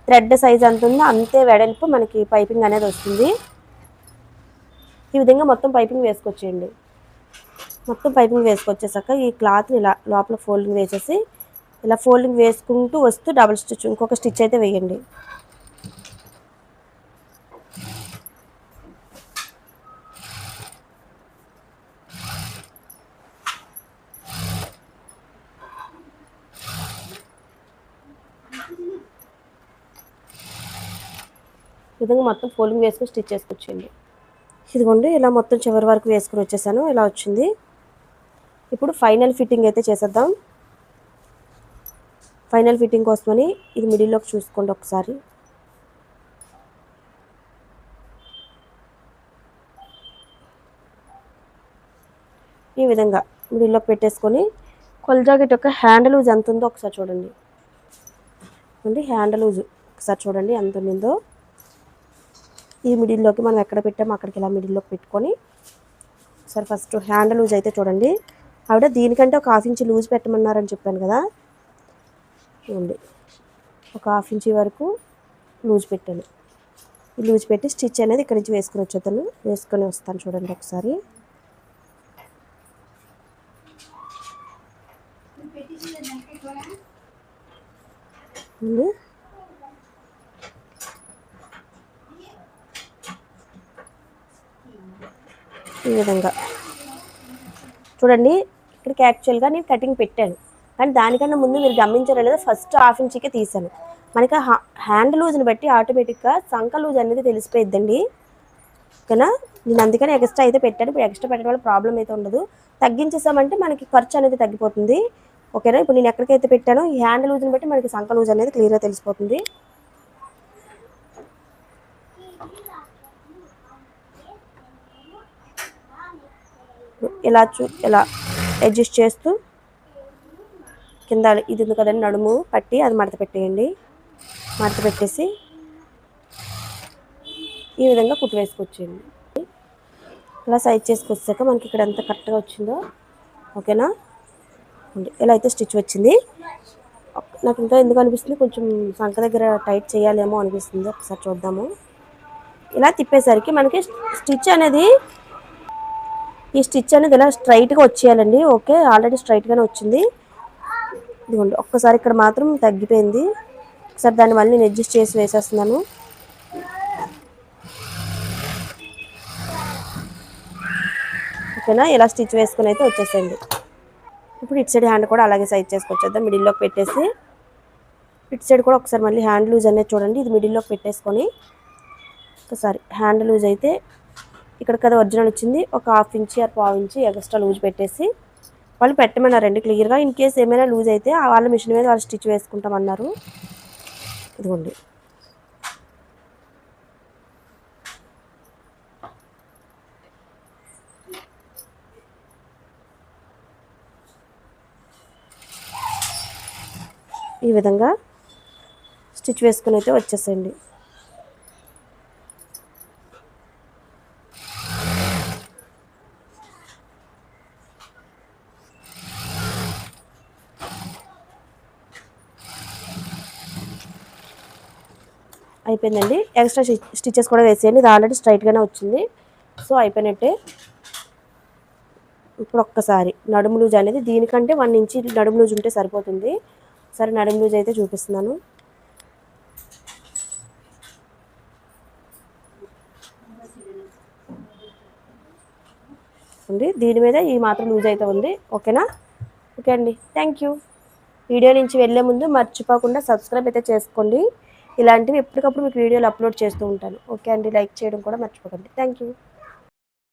థ్రెడ్ సైజ్ ఎంత ఉందో అంతే వెడల్పు మనకి పైపింగ్ అనేది వస్తుంది. ఈ విధంగా మొత్తం పైపింగ్ వేసుకొచ్చేయండి. మొత్తం పైపింగ్ వేసుకొచ్చేసాక ఈ క్లాత్ని ఇలా లోపల ఫోల్డింగ్ వేసేసి ఇలా ఫోల్డింగ్ వేసుకుంటూ వస్తూ డబుల్ స్టిచ్ ఇంకొక స్టిచ్ అయితే వేయండి. ఈ విధంగా మొత్తం ఫోల్డింగ్ వేసుకుని స్టిచ్ చేసుకొచ్చేయండి. ఇదిగోండి ఇలా మొత్తం చివరి వరకు వేసుకుని వచ్చేసాను. ఇలా వచ్చింది. ఇప్పుడు ఫైనల్ ఫిట్టింగ్ అయితే చేసేద్దాం. ఫైనల్ ఫిట్టింగ్ కోసమని ఇది మిడిల్లోకి చూసుకోండి ఒకసారి. ఈ విధంగా మిడిల్లోకి పెట్టేసుకొని కొల్ జాకెట్ యొక్క హ్యాండ్ లూజ్ ఎంత ఉందో ఒకసారి చూడండి. హ్యాండ్ లూజ్ ఒకసారి చూడండి ఎంత ఉందో. ఈ మిడిల్లోకి మనం ఎక్కడ పెట్టామో అక్కడికి ఇలా మిడిల్లోకి పెట్టుకొని ఒకసారి ఫస్ట్ హ్యాండ్ లూజ్ అయితే చూడండి. ఆవిడ దీనికంటే ఒక 1/2 ఇంచ్ లూజ్ పెట్టమన్నారని చెప్పాను కదా, చూడండి ఒక 1/2 ఇంచ్ వరకు లూజ్ పెట్టాను. ఈ లూజ్ పెట్టి స్టిచ్ అనేది ఇక్కడి నుంచి వేసుకొని వస్తాను చూడండి ఒకసారి. ఈ విధంగా చూడండి. ఇక్కడికి యాక్చువల్గా నేను కటింగ్ పెట్టాను. కానీ దానికన్నా ముందు మీరు గమనించారో లేదో ఫస్ట్ హాఫ్ ఇంచీకే తీసాను. మనకి హ్యాండ్ లూజ్ని బట్టి ఆటోమేటిక్గా సంక లూజ్ అనేది తెలిసిపోయిద్దండి. ఓకేనా, నేను అందుకని ఎక్స్ట్రా అయితే పెట్టాను. ఇప్పుడు ఎక్స్ట్రా పెట్టడం వల్ల ప్రాబ్లం అయితే ఉండదు. తగ్గించేసామంటే మనకి ఖర్చు అనేది తగ్గిపోతుంది. ఓకేనా, ఇప్పుడు నేను ఎక్కడికైతే పెట్టానో ఈ హ్యాండ్ లూజ్ని బట్టి మనకి సంక లూజ్ అనేది క్లియర్గా తెలిసిపోతుంది. ఇలా అడ్జస్ట్ చేస్తూ కింద ఇది ఉంది కదండి నడుము పట్టి, అది మడత పెట్టేయండి. మడత పెట్టేసి ఈ విధంగా కుట్టు వేసుకొచ్చేయండి. ఇలా సైజ్ చేసుకొచ్చాక మనకి ఇక్కడ ఎంత కరెక్ట్గా వచ్చిందో. ఓకేనా, ఇలా అయితే స్టిచ్ వచ్చింది. నాకు ఇంకా ఎందుకు అనిపిస్తుంది, కొంచెం సంక దగ్గర టైట్ చేయాలేమో అనిపిస్తుంది. ఒకసారి చూద్దాము. ఇలా తిప్పేసరికి మనకి ఈ స్టిచ్ అనేది ఇలా స్ట్రైట్గా వచ్చేయాలండి. ఓకే, ఆల్రెడీ స్ట్రైట్గానే వచ్చింది. ఇదిగోండి, ఒక్కసారి ఇక్కడ మాత్రం తగ్గిపోయింది. ఒకసారి దాన్ని మళ్ళీ నేను అడ్జస్ట్ చేసి వేసేస్తున్నాను. ఓకేనా, ఇలా స్టిచ్ వేసుకుని అయితే వచ్చేసేయండి. ఇప్పుడు ఇటు సైడ్ హ్యాండ్ కూడా అలాగే సైజ్ చేసుకొచ్చేద్దాం. మిడిల్లోకి పెట్టేసి ఇటు సైడ్ కూడా ఒకసారి మళ్ళీ హ్యాండ్ లూజ్ అనేది చూడండి. ఇది మిడిల్లోకి పెట్టేసుకొని ఒకసారి హ్యాండ్ లూజ్ అయితే ఇక్కడ కదా ఒరిజినల్ వచ్చింది, ఒక 1/2 inch or 1/4 inch extra loose పెట్టేసి వాళ్ళు పెట్టమన్నారండి క్లియర్గా. ఇన్ కేస్ ఏమైనా లూజ్ అయితే వాళ్ళ మిషన్ మీద వాళ్ళు స్టిచ్ వేసుకుంటామన్నారు. ఇదిగోండి, ఈ విధంగా స్టిచ్ వేసుకుని అయితే వచ్చేసేయండి. అయిపోయిందండి. ఎక్స్ట్రా స్టిచెస్ కూడా వేసేయండి. ఇది ఆల్రెడీ స్ట్రైట్గానే వచ్చింది. సో అయిపోయినట్టే. ఇప్పుడు ఒక్కసారి నడుము లూజ్ అనేది దీనికంటే 1 ఇంచ్ నడుము లూజ్ ఉంటే సరిపోతుంది. సరే, నడుము లూజ్ అయితే చూపిస్తున్నాను. ఉంది, దీని మీద ఈ మాత్రం లూజ్ అయితే ఉంది. ఓకేనా, ఓకే అండి, థ్యాంక్ యూ. వీడియో నుంచి వెళ్ళే ముందు మర్చిపోకుండా సబ్స్క్రైబ్ అయితే చేసుకోండి. ఇలాంటివి ఎప్పటికప్పుడు మీకు వీడియోలు అప్లోడ్ చేస్తూ ఉంటాను. ఓకే అండి, లైక్ చేయడం కూడా మర్చిపోకండి. Thank you.